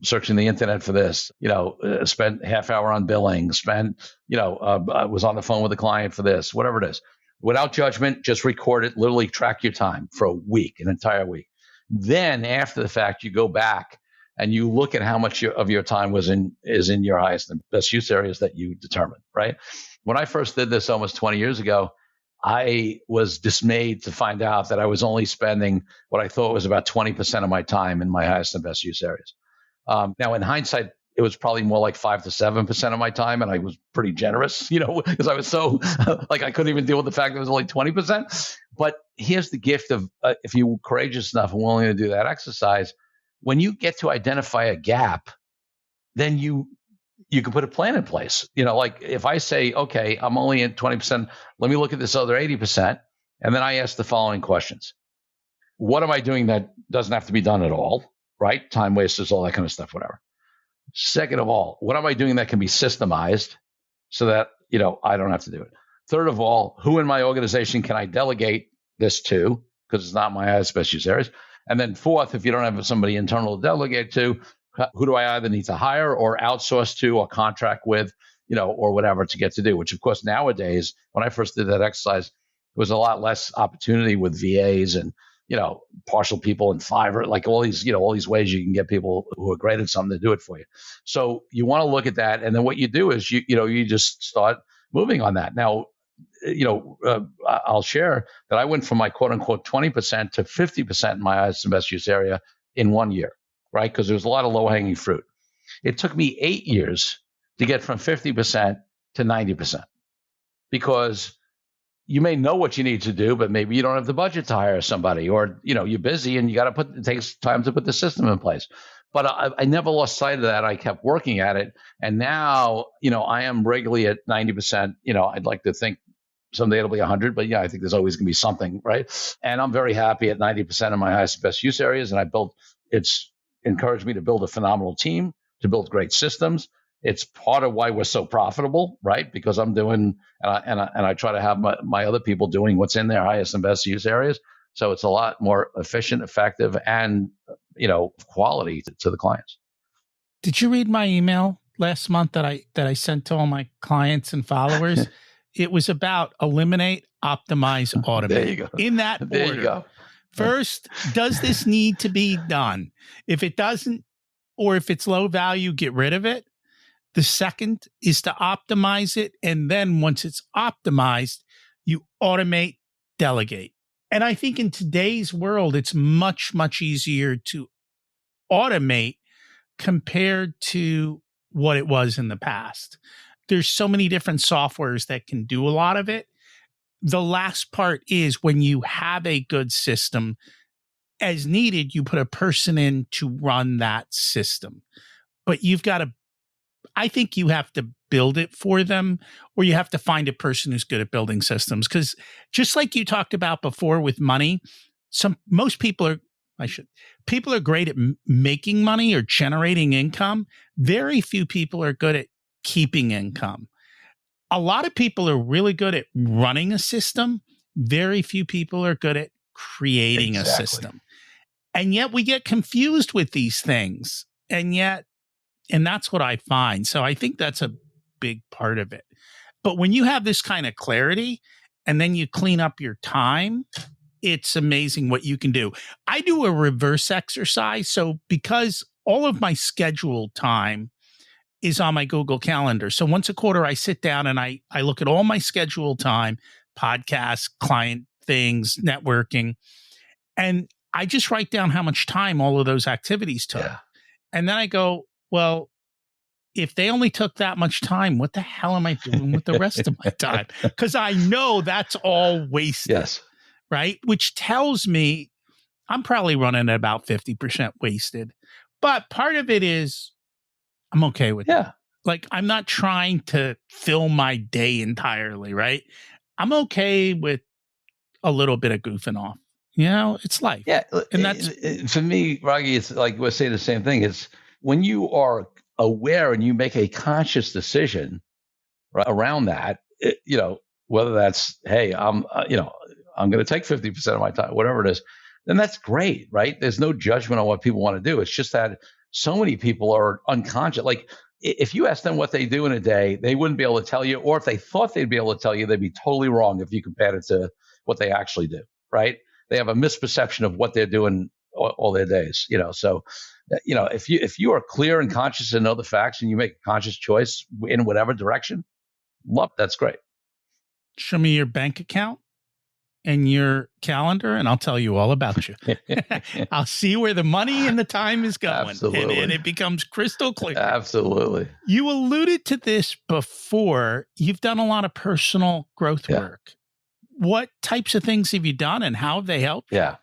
searching the internet for this, spend half hour on billing, I was on the phone with a client for this, whatever it is. Without judgment, just record it, literally track your time for a week, an entire week. Then after the fact, you go back and you look at how much of your time is in your highest and best use areas that you determined, right? When I first did this almost 20 years ago, I was dismayed to find out that I was only spending what I thought was about 20% of my time in my highest and best use areas. Now, in hindsight, it was probably more like 5 to 7% of my time, and I was pretty generous, because I was so like I couldn't even deal with the fact that it was only 20%. But here's the gift of if you're courageous enough and willing to do that exercise, when you get to identify a gap, then you can put a plan in place. Like if I say, okay, I'm only at 20%, let me look at this other 80%. And then I ask the following questions. What am I doing that doesn't have to be done at all, right? Time wasters, all that kind of stuff, whatever. Second of all, what am I doing that can be systemized so that, I don't have to do it? Third of all, who in my organization can I delegate this to? Because it's not my highest best use areas. And then fourth, if you don't have somebody internal to delegate to, who do I either need to hire or outsource to or contract with, or whatever to get to do, which of course nowadays, when I first did that exercise, there was a lot less opportunity with VAs and, partial people and Fiverr, like all these ways you can get people who are great at something to do it for you. So you want to look at that. And then what you do is you just start moving on that. Now, I'll share that I went from my quote unquote 20% to 50% in my highest and best use area in 1 year, right? Because there was a lot of low hanging fruit. It took me 8 years to get from 50% to 90% because you may know what you need to do, but maybe you don't have the budget to hire somebody, or you're busy and it takes time to put the system in place. But I never lost sight of that. I kept working at it, and now I am regularly at 90%. I'd like to think someday it'll be 100, but I think there's always going to be something, right? And I'm very happy at 90% of my highest and best use areas, and it's encouraged me to build a phenomenal team, to build great systems. It's part of why we're so profitable, right? Because I'm doing, and I try to have my other people doing what's in their highest and best use areas. So it's a lot more efficient, effective, and quality to the clients. Did you read my email last month that I sent to all my clients and followers? It was about eliminate, optimize, automate. There you go. In that order. There you go. First, does this need to be done? If it doesn't, or if it's low value, get rid of it. The second is to optimize it. And then once it's optimized, you automate, delegate. And I think in today's world, it's much, much easier to automate compared to what it was in the past. There's so many different softwares that can do a lot of it. The last part is when you have a good system, as needed, you put a person in to run that system. But I think you have to build it for them, or you have to find a person who's good at building systems. Because just like you talked about before with money, people are great at making money or generating income. Very few people are good at keeping income. A lot of people are really good at running a system. Very few people are good at creating a system. And yet we get confused with these things. And that's what I find. So I think that's a big part of it. But when you have this kind of clarity and then you clean up your time, it's amazing what you can do. I do a reverse exercise. So because all of my scheduled time is on my Google Calendar. So once a quarter, I sit down and I look at all my scheduled time, podcasts, client things, networking, and I just write down how much time all of those activities took. Yeah. And then I go, well, if they only took that much time, what the hell am I doing with the rest of my time? Because I know that's all wasted. Yes. Right? Which tells me I'm probably running at about 50% wasted. But part of it is I'm okay with it. Like, I'm not trying to fill my day entirely, right? I'm okay with a little bit of goofing off. You know, it's life. Yeah. And that's for me, Rocky, it's like we're saying the same thing. It's when you are aware and you make a conscious decision around that, whether that's, hey, I'm going to take 50% of my time, whatever it is, then that's great, right? There's no judgment on what people want to do. It's just that so many people are unconscious. Like if you ask them what they do in a day, they wouldn't be able to tell you, or if they thought they'd be able to tell you, they'd be totally wrong if you compared it to what they actually do, right? They have a misperception of what they're doing all their days, So, if you are clear and conscious and know the facts and you make a conscious choice in whatever direction, that's great. Show me your bank account and your calendar, and I'll tell you all about you. I'll see where the money and the time is going. Absolutely. And it becomes crystal clear. Absolutely. You alluded to this before. You've done a lot of personal growth work. What types of things have you done and how have they helped? Yeah.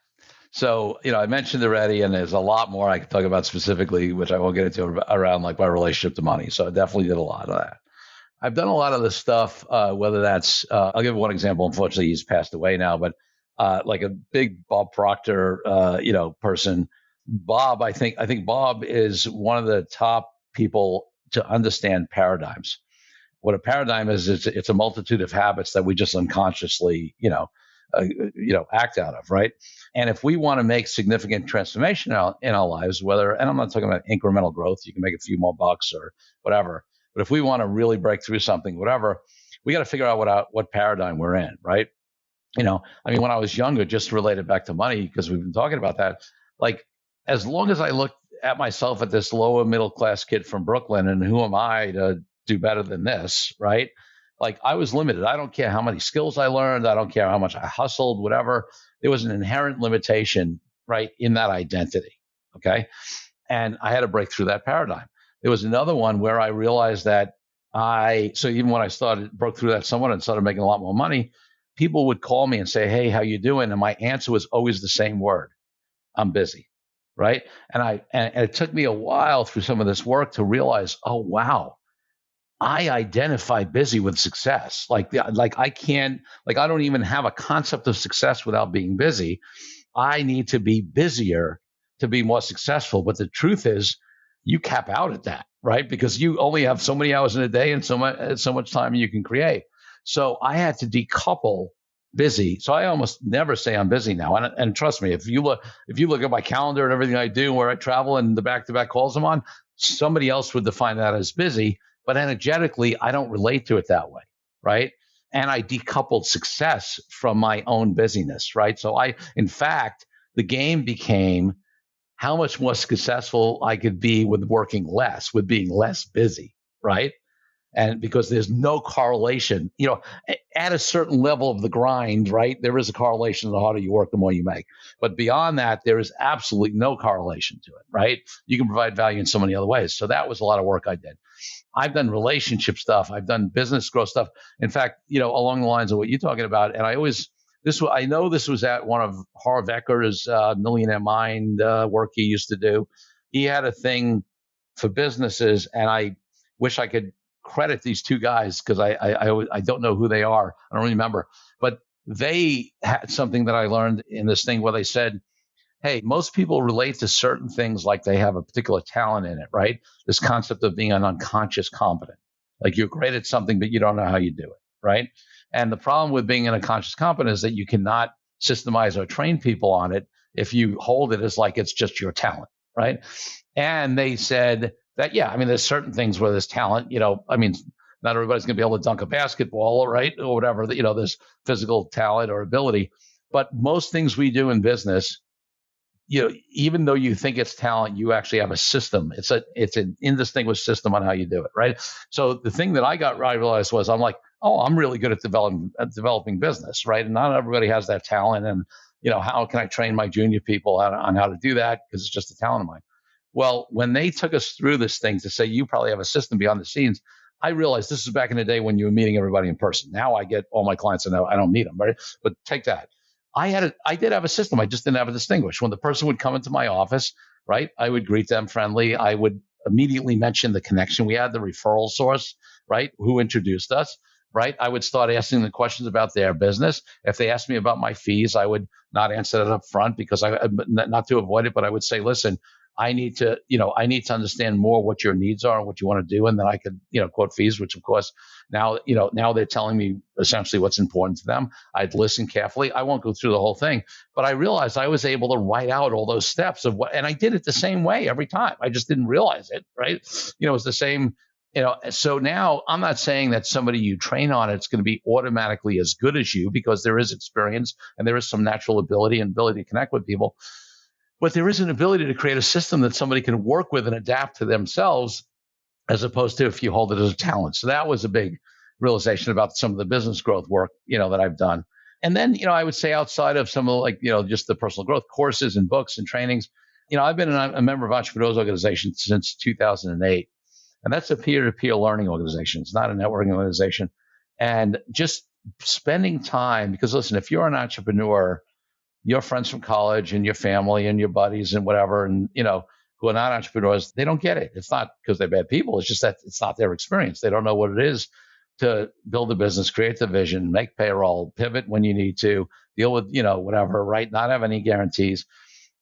So, I mentioned already, and there's a lot more I can talk about specifically, which I won't get into around like my relationship to money. So I definitely did a lot of that. I've done a lot of this stuff, whether that's, I'll give one example. Unfortunately, he's passed away now, but like a big Bob Proctor, person. Bob, I think Bob is one of the top people to understand paradigms. What a paradigm is, it's a multitude of habits that we just unconsciously, act out of, right? And if we want to make significant transformation in our lives, and I'm not talking about incremental growth, you can make a few more bucks or whatever. But if we want to really break through something, whatever, we got to figure out what paradigm we're in, right? When I was younger, just related back to money, because we've been talking about that, like as long as I looked at myself at this lower middle class kid from Brooklyn, and who am I to do better than this, right? Like I was limited. I don't care how many skills I learned. I don't care how much I hustled, whatever. There was an inherent limitation, right, in that identity, okay? And I had to break through that paradigm. There was another one where I realized that so even when I broke through that somewhat and started making a lot more money, people would call me and say, hey, how you doing? And my answer was always the same word: I'm busy, right? And it took me a while through some of this work to realize, oh, wow, I identify busy with success. Like I can't, like I don't even have a concept of success without being busy. I need to be busier to be more successful. But the truth is, you cap out at that, right? Because you only have so many hours in a day and so much time you can create. So I had to decouple busy. So I almost never say I'm busy now. And trust me, if you look at my calendar and everything I do, where I travel and the back-to-back calls I'm on, somebody else would define that as busy. But energetically, I don't relate to it that way, right? And I decoupled success from my own busyness, right? So in fact, the game became how much more successful I could be with working less, with being less busy, right? And because there's no correlation, at a certain level of the grind, right? There is a correlation. The harder you work, the more you make. But beyond that, there is absolutely no correlation to it, right? You can provide value in so many other ways. So that was a lot of work I did. I've done relationship stuff. I've done business growth stuff. In fact, along the lines of what you're talking about. And I know this was at one of Harv Ecker's Millionaire Mind work he used to do. He had a thing for businesses, and I wish I could credit these two guys because I don't know who they are. I don't remember. But they had something that I learned in this thing where they said, hey, most people relate to certain things like they have a particular talent in it, right? This concept of being an unconscious competent. Like you're great at something, but you don't know how you do it, right? And the problem with being an unconscious competent is that you cannot systemize or train people on it if you hold it as like it's just your talent, right? And they said that, there's certain things where there's talent, Not everybody's going to be able to dunk a basketball, right? Or whatever, this physical talent or ability. But most things we do in business, even though you think it's talent, you actually have a system. It's an indistinguished system on how you do it, right? So the thing that I realized was I'm like, oh, I'm really good at developing business, right? And not everybody has that talent. And how can I train my junior people on how to do that? Because it's just a talent of mine. Well, when they took us through this thing to say you probably have a system behind the scenes, I realized this is back in the day when you were meeting everybody in person. Now I get all my clients and I don't meet them, right? But take that. I did have a system. I just didn't have it distinguished. When the person would come into my office, right, I would greet them friendly. I would immediately mention the connection we had, the referral source, right, who introduced us, right? I would start asking the questions about their business. If they asked me about my fees, I would not answer that up front because not to avoid it, but I would say, listen, I need to understand more what your needs are and what you want to do. And then I could, quote fees, which of course now they're telling me essentially what's important to them. I'd listen carefully. I won't go through the whole thing, but I realized I was able to write out all those steps of and I did it the same way every time. I just didn't realize it, right? It was the same, so now I'm not saying that somebody you train on, it's going to be automatically as good as you because there is experience and there is some natural ability to connect with people. But there is an ability to create a system that somebody can work with and adapt to themselves, as opposed to if you hold it as a talent. So that was a big realization about some of the business growth work, that I've done. And then, I would say outside of some of just the personal growth courses and books and trainings, I've been a member of Entrepreneurs Organization since 2008. And that's a peer-to-peer learning organization. It's not a networking organization. And just spending time, because listen, if you're an entrepreneur, your friends from college and your family and your buddies and whatever, and, who are not entrepreneurs, they don't get it. It's not because they're bad people. It's just that it's not their experience. They don't know what it is to build a business, create the vision, make payroll, pivot when you need to, deal with, whatever, right? Not have any guarantees.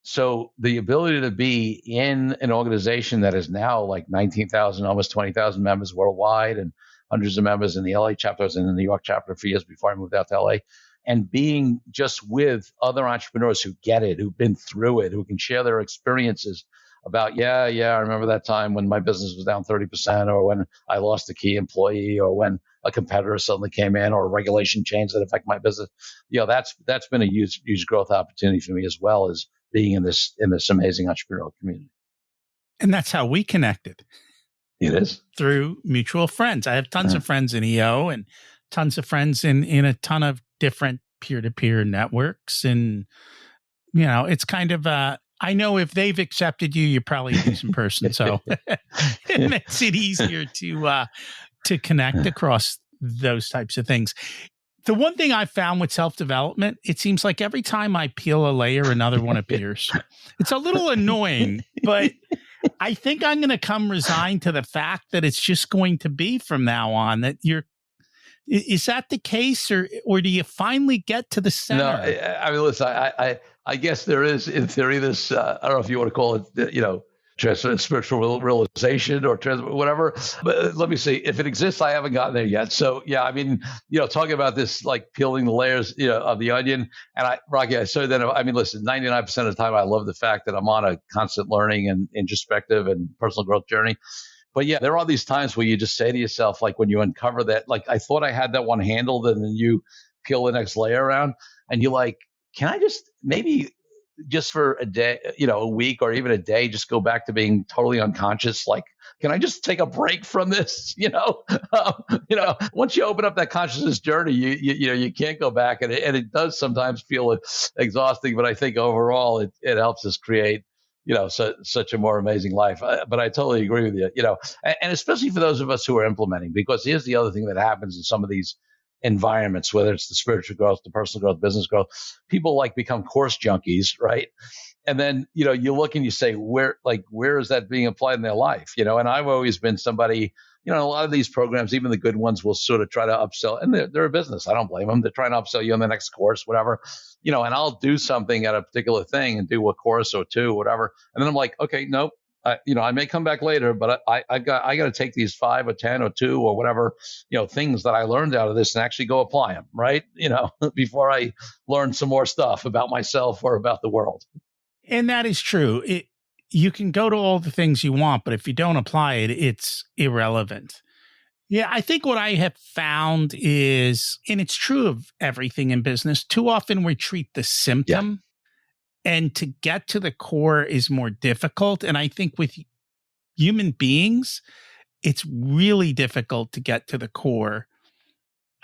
So the ability to be in an organization that is now like 19,000, almost 20,000 members worldwide and hundreds of members in the LA chapter. I was in the New York chapter for years before I moved out to LA. And being just with other entrepreneurs who get it, who've been through it, who can share their experiences about, I remember that time when my business was down 30%, or when I lost a key employee, or when a competitor suddenly came in, or a regulation change that affected my business. That's been a huge growth opportunity for me, as well as being in this amazing entrepreneurial community. And that's how we connected. It is through mutual friends. I have tons of friends in EO and tons of friends in a ton of different peer-to-peer networks. And, it's kind of, I know if they've accepted you, you're probably a decent person. So it makes it easier to connect across those types of things. The one thing I've found with self-development, it seems like every time I peel a layer, another one appears. It's a little annoying, but I think I'm going to come resigned to the fact that it's just going to be from now on that is that the case, or do you finally get to the center? No, I mean, listen, I guess there is, in theory, this, I don't know if you want to call it, spiritual realization or whatever. But let me see. If it exists, I haven't gotten there yet. So, I mean, talking about this, like peeling the layers, of the onion. And Rocky, I said that, I mean, listen, 99% of the time, I love the fact that I'm on a constant learning and introspective and personal growth journey. But there are these times where you just say to yourself, like when you uncover that, like I thought I had that one handled, and then you peel the next layer around and you're like, can I just maybe just for a day, a week or even a day, just go back to being totally unconscious? Like, can I just take a break from this? Once you open up that consciousness journey, you can't go back, and it does sometimes feel exhausting. But I think overall, it helps us create such a more amazing life. But I totally agree with you, and especially for those of us who are implementing, because here's the other thing that happens in some of these environments, whether it's the spiritual growth, the personal growth, business growth, people become course junkies, right? And then, you look and you say, where is that being applied in their life? And I've always been somebody, a lot of these programs, even the good ones, will sort of try to upsell, and they're a business. I don't blame them. They're trying to upsell you on the next course, whatever, and I'll do something at a particular thing and do a course or two, whatever. And then I'm like, okay, nope. I may come back later, but I got to take these 5 or 10 or 2 or whatever, things that I learned out of this and actually go apply them, right? Before I learn some more stuff about myself or about the world. And that is true. You can go to all the things you want, but if you don't apply it, it's irrelevant. Yeah, I think what I have found is, and it's true of everything in business, too often we treat the Yeah, symptom, and to get to the core is more difficult. And I think with human beings, it's really difficult to get to the core.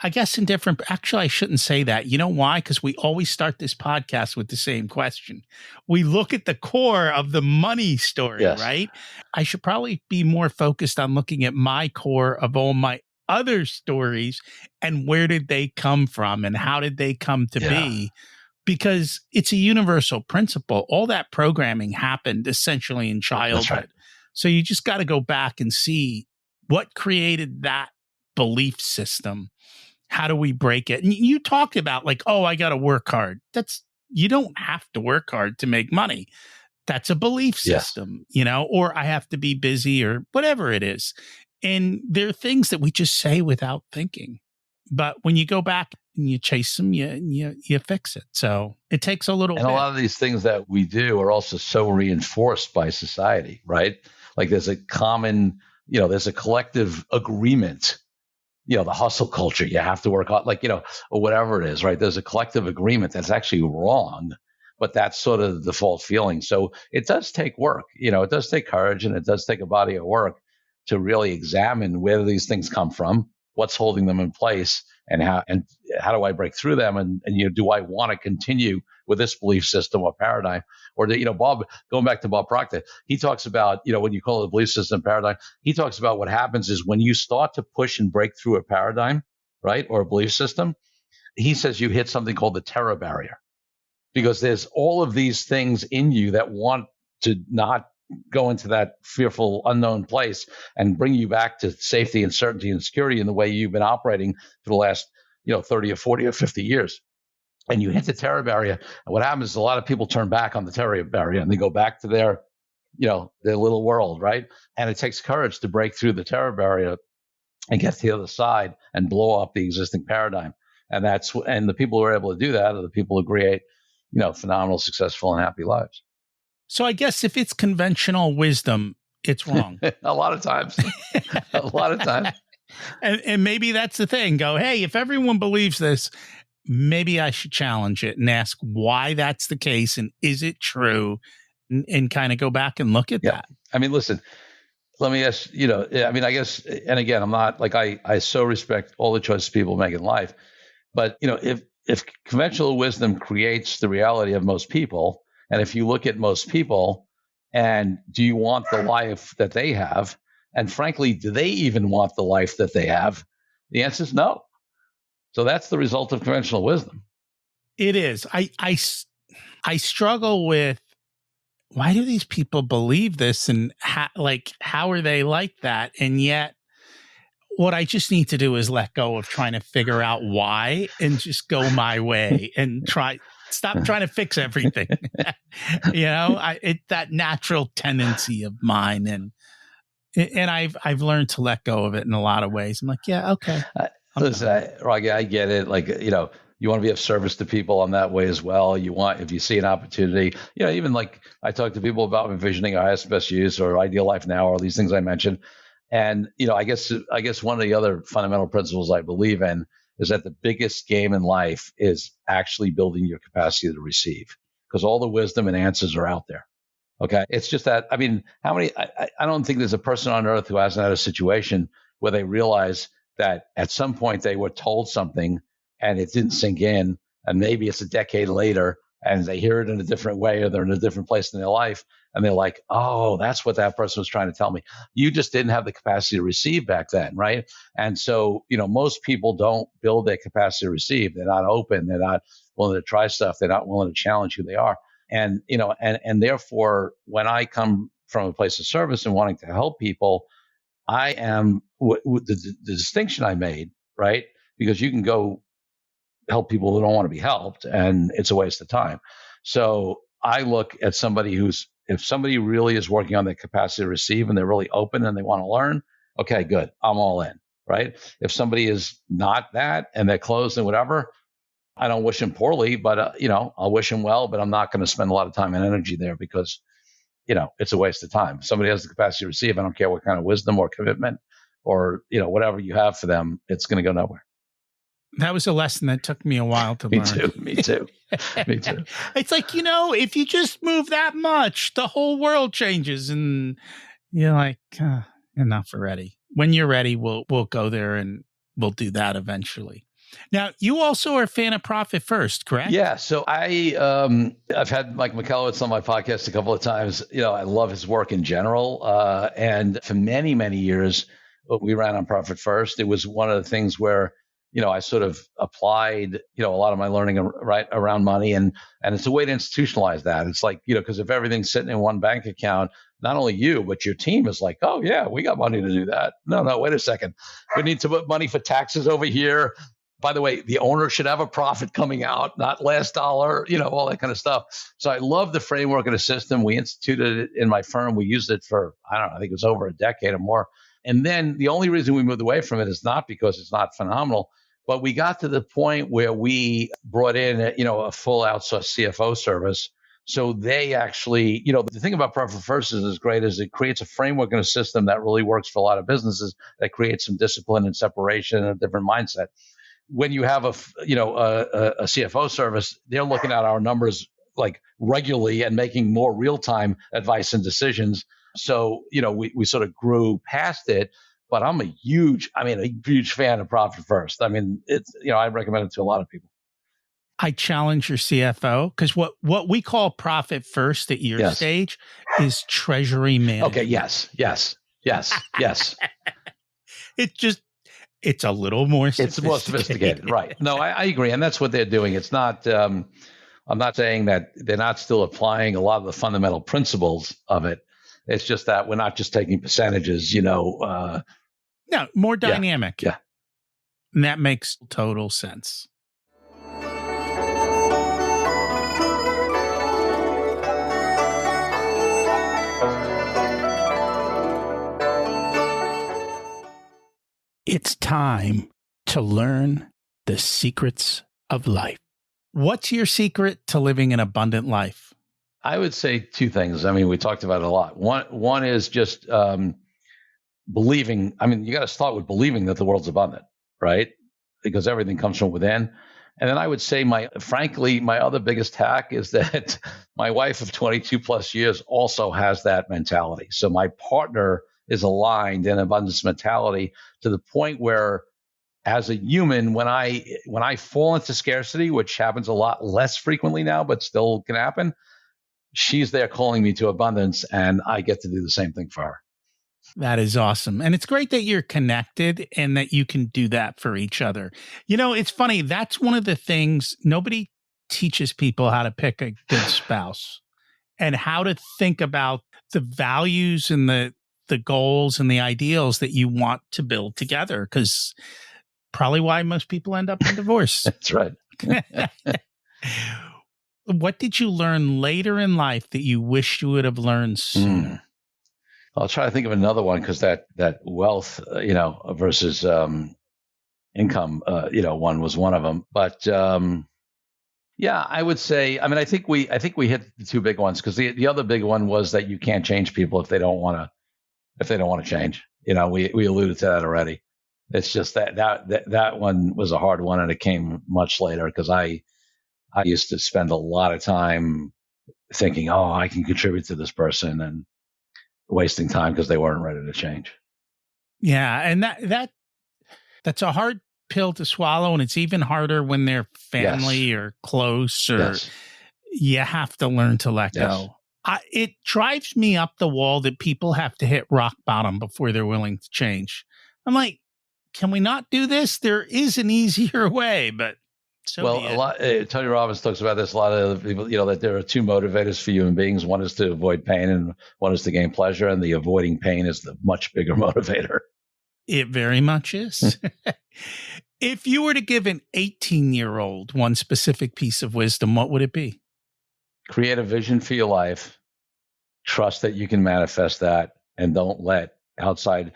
I guess in different, actually, I shouldn't say that. You know why? Because we always start this podcast with the same question. We look at the core of the money story, yes, right? I should probably be more focused on looking at my core of all my other stories and where did they come from and how did they come to yeah, be? Because it's a universal principle. All that programming happened essentially in that's right. childhood. So you just got to go back and see what created that belief system. How do we break it? And you talked about like, oh, I got to work hard. You don't have to work hard to make money. That's a belief Yes, system, or I have to be busy or whatever it is. And there are things that we just say without thinking. But when you go back and you chase them, you fix it. So it takes a little and a bit. lot of these things that we do are also so reinforced by society, right? Like there's a common, there's a collective agreement. The hustle culture, you have to work hard, like, or whatever it is, right? There's a collective agreement that's actually wrong, but that's sort of the default feeling. So it does take work, it does take courage, and it does take a body of work to really examine where these things come from, what's holding them in place, and how do I break through them? And do I want to continue with this belief system or paradigm? Or Bob, going back to Bob Proctor, he talks about, when you call it a belief system paradigm, he talks about what happens is when you start to push and break through a paradigm, right, or a belief system, he says you hit something called the terror barrier, because there's all of these things in you that want to not go into that fearful unknown place and bring you back to safety and certainty and security in the way you've been operating for the last 30 or 40 or 50 years. And you hit the terror barrier, and what happens is a lot of people turn back on the terror barrier and they go back to their little world, right? And it takes courage to break through the terror barrier and get to the other side and blow up the existing paradigm. And the people who are able to do that are the people who create phenomenal, successful, and happy lives. So I guess if it's conventional wisdom, it's wrong. A lot of times. A lot of times. And maybe that's the thing. Go, hey, if everyone believes this, maybe I should challenge it and ask why that's the case and is it true, and kind of go back and look at that. I mean, listen, let me ask, I guess, and again, I'm not like, I so respect all the choices people make in life, but if conventional wisdom creates the reality of most people, and if you look at most people, and do you want the life that they have? And frankly, do they even want the life that they have? The answer is no. So that's the result of conventional wisdom. It is. I struggle with, why do these people believe this, and how are they like that? And yet what I just need to do is let go of trying to figure out why and just go my way and stop trying to fix everything. That natural tendency of mine, and I've learned to let go of it in a lot of ways. I'm like, yeah, okay. Listen, Roger, I get it. Like, you want to be of service to people on that way as well. If you see an opportunity, even like I talk to people about envisioning our highest best use or ideal life now, or these things I mentioned. And, I guess one of the other fundamental principles I believe in is that the biggest game in life is actually building your capacity to receive, because all the wisdom and answers are out there. Okay. It's just that, I mean, I don't think there's a person on earth who hasn't had a situation where they realize that at some point they were told something and it didn't sink in, and maybe it's a decade later and they hear it in a different way, or they're in a different place in their life, and they're like, oh, that's what that person was trying to tell me. You just didn't have the capacity to receive back then, right? And so, most people don't build their capacity to receive. They're not open. They're not willing to try stuff. They're not willing to challenge who they are. And, and therefore, when I come from a place of service and wanting to help people, I am the distinction I made, right? Because you can go help people who don't want to be helped, and it's a waste of time. So I look at somebody if somebody really is working on their capacity to receive and they're really open and they want to learn, okay, good, I'm all in, right? If somebody is not that and they're closed and whatever, I don't wish them poorly, but I'll wish them well, but I'm not going to spend a lot of time and energy there, because it's a waste of time. If somebody has the capacity to receive, I don't care what kind of wisdom or commitment or whatever you have for them, it's going to go nowhere. That was a lesson that took me a while to Me learn. too. Me too. Me too. It's like, if you just move that much, the whole world changes. And you're like, enough already. When you're ready, we'll go there and we'll do that eventually. Now, you also are a fan of Profit First, correct? Yeah. So I've had Mike McCallowitz on my podcast a couple of times. I love his work in general. And for many, many years, we ran on Profit First. It was one of the things where, I sort of applied, a lot of my learning right around money, and it's a way to institutionalize that. It's like, because if everything's sitting in one bank account, not only you, but your team is like, oh yeah, we got money to do that. No, wait a second. We need to put money for taxes over here. By the way, the owner should have a profit coming out, not last dollar, all that kind of stuff. So I love the framework of the system. We instituted it in my firm. We used it for, I don't know, I think it was over a decade or more. And then the only reason we moved away from it is not because it's not phenomenal, but we got to the point where we brought in, a full outsourced CFO service. So they actually, the thing about Profit First is as great as it creates a framework and a system that really works for a lot of businesses, that creates some discipline and separation and a different mindset. When you have a CFO service, they're looking at our numbers like regularly and making more real-time advice and decisions. So, we sort of grew past it, but I'm a huge fan of Profit First. I mean, it's, I recommend it to a lot of people. I challenge your CFO, because what we call Profit First at your stage is treasury management. Okay. Yes. It's a little more sophisticated. It's more sophisticated, right? No, I agree. And that's what they're doing. It's not, I'm not saying that they're not still applying a lot of the fundamental principles of it. It's just that we're not just taking percentages, No, more dynamic. Yeah. And that makes total sense. It's time to learn the secrets of life. What's your secret to living an abundant life? I would say two things. I mean, we talked about it a lot. One is just believing. I mean, you got to start with believing that the world's abundant, right? Because everything comes from within. And then I would say my other biggest hack is that my wife of 22 plus years also has that mentality. So my partner is aligned in abundance mentality to the point where, as a human, when I fall into scarcity, which happens a lot less frequently now, but still can happen, she's there calling me to abundance, and I get to do the same thing for her. That is awesome. And it's great that you're connected and that you can do that for each other. It's funny. That's one of the things nobody teaches people, how to pick a good spouse and how to think about the values and the goals and the ideals that you want to build together. Because probably why most people end up in divorce. That's right. What did you learn later in life that you wish you would have learned sooner? I'll try to think of another one, because that wealth, versus income, one was one of them. But I would say, I think we hit the two big ones, because the other big one was that you can't change people if they don't want to change. We alluded to that already. It's just that one was a hard one, and it came much later, because I used to spend a lot of time thinking, oh, I can contribute to this person, and wasting time because they weren't ready to change. Yeah. And that's a hard pill to swallow. And it's even harder when they're family or close, or you have to learn to let go. It drives me up the wall that people have to hit rock bottom before they're willing to change. I'm like, can we not do this? There is an easier way, but a lot. Tony Robbins talks about this. A lot of other people, that there are two motivators for human beings. One is to avoid pain, and one is to gain pleasure. And the avoiding pain is the much bigger motivator. It very much is. If you were to give an 18-year-old one specific piece of wisdom, what would it be? Create a vision for your life. Trust that you can manifest that, and don't let outside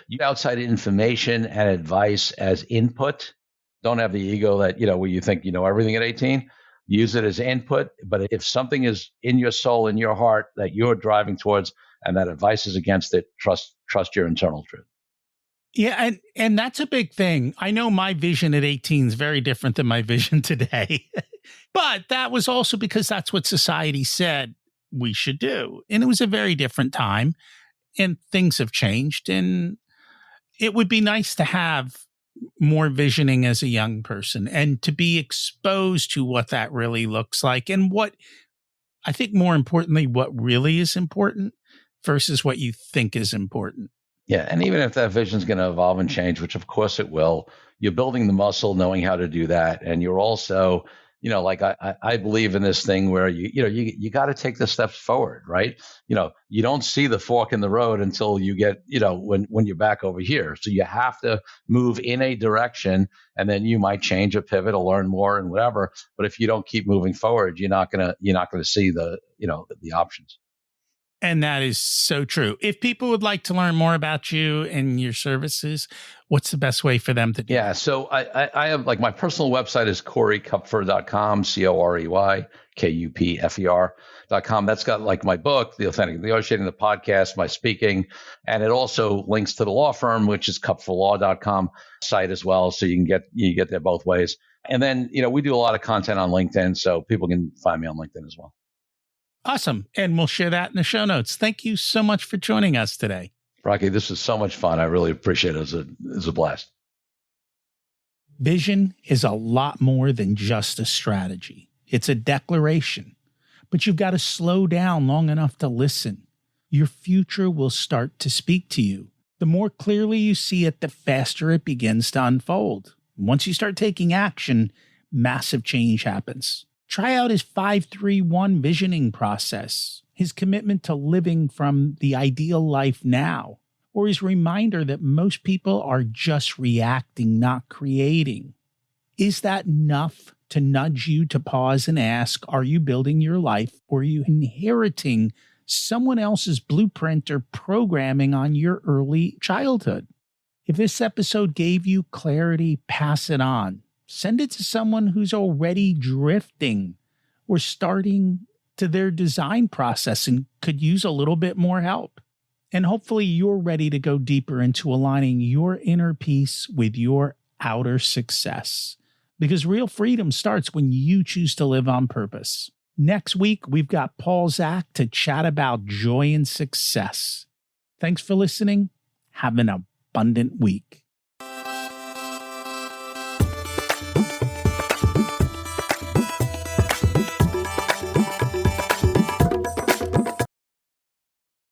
information and advice as input. Don't have the ego that, where you think you know everything at 18. Use it as input. But if something is in your soul, in your heart, that you're driving towards, and that advice is against it, trust your internal truth. Yeah, and that's a big thing. I know my vision at 18 is very different than my vision today. But that was also because that's what society said we should do. And it was a very different time and things have changed. And it would be nice to have more visioning as a young person and to be exposed to what that really looks like and what I think more importantly, what really is important versus what you think is important. Yeah. And even if that vision is going to evolve and change, which of course it will, you're building the muscle, knowing how to do that. And you're also, like I believe in this thing where you got to take the steps forward, right? You don't see the fork in the road until you get, when you're back over here. So you have to move in a direction and then you might change a pivot or learn more and whatever. But if you don't keep moving forward, you're not going to see the options. And that is so true. If people would like to learn more about you and your services, what's the best way for them to do that? So I have my personal website is CoreyKupfer.com, CoreyKupfer.com. That's got my book, The Authentic Negotiating, the podcast, my speaking, and it also links to the law firm, which is kupferlaw.com site as well. So you get there both ways. And then, we do a lot of content on LinkedIn, so people can find me on LinkedIn as well. Awesome. And we'll share that in the show notes. Thank you so much for joining us today. Rocky, this was so much fun. I really appreciate it. It was a blast. Vision is a lot more than just a strategy. It's a declaration, but you've got to slow down long enough to listen. Your future will start to speak to you. The more clearly you see it, the faster it begins to unfold. Once you start taking action, massive change happens. Try out his 5-3-1 visioning process, his commitment to living from the ideal life now, or his reminder that most people are just reacting, not creating. Is that enough to nudge you to pause and ask, are you building your life or are you inheriting someone else's blueprint or programming on your early childhood? If this episode gave you clarity, pass it on. Send it to someone who's already drifting or starting to their design process and could use a little bit more help. And hopefully you're ready to go deeper into aligning your inner peace with your outer success. Because real freedom starts when you choose to live on purpose. Next week, we've got Paul Zach to chat about joy and success. Thanks for listening. Have an abundant week.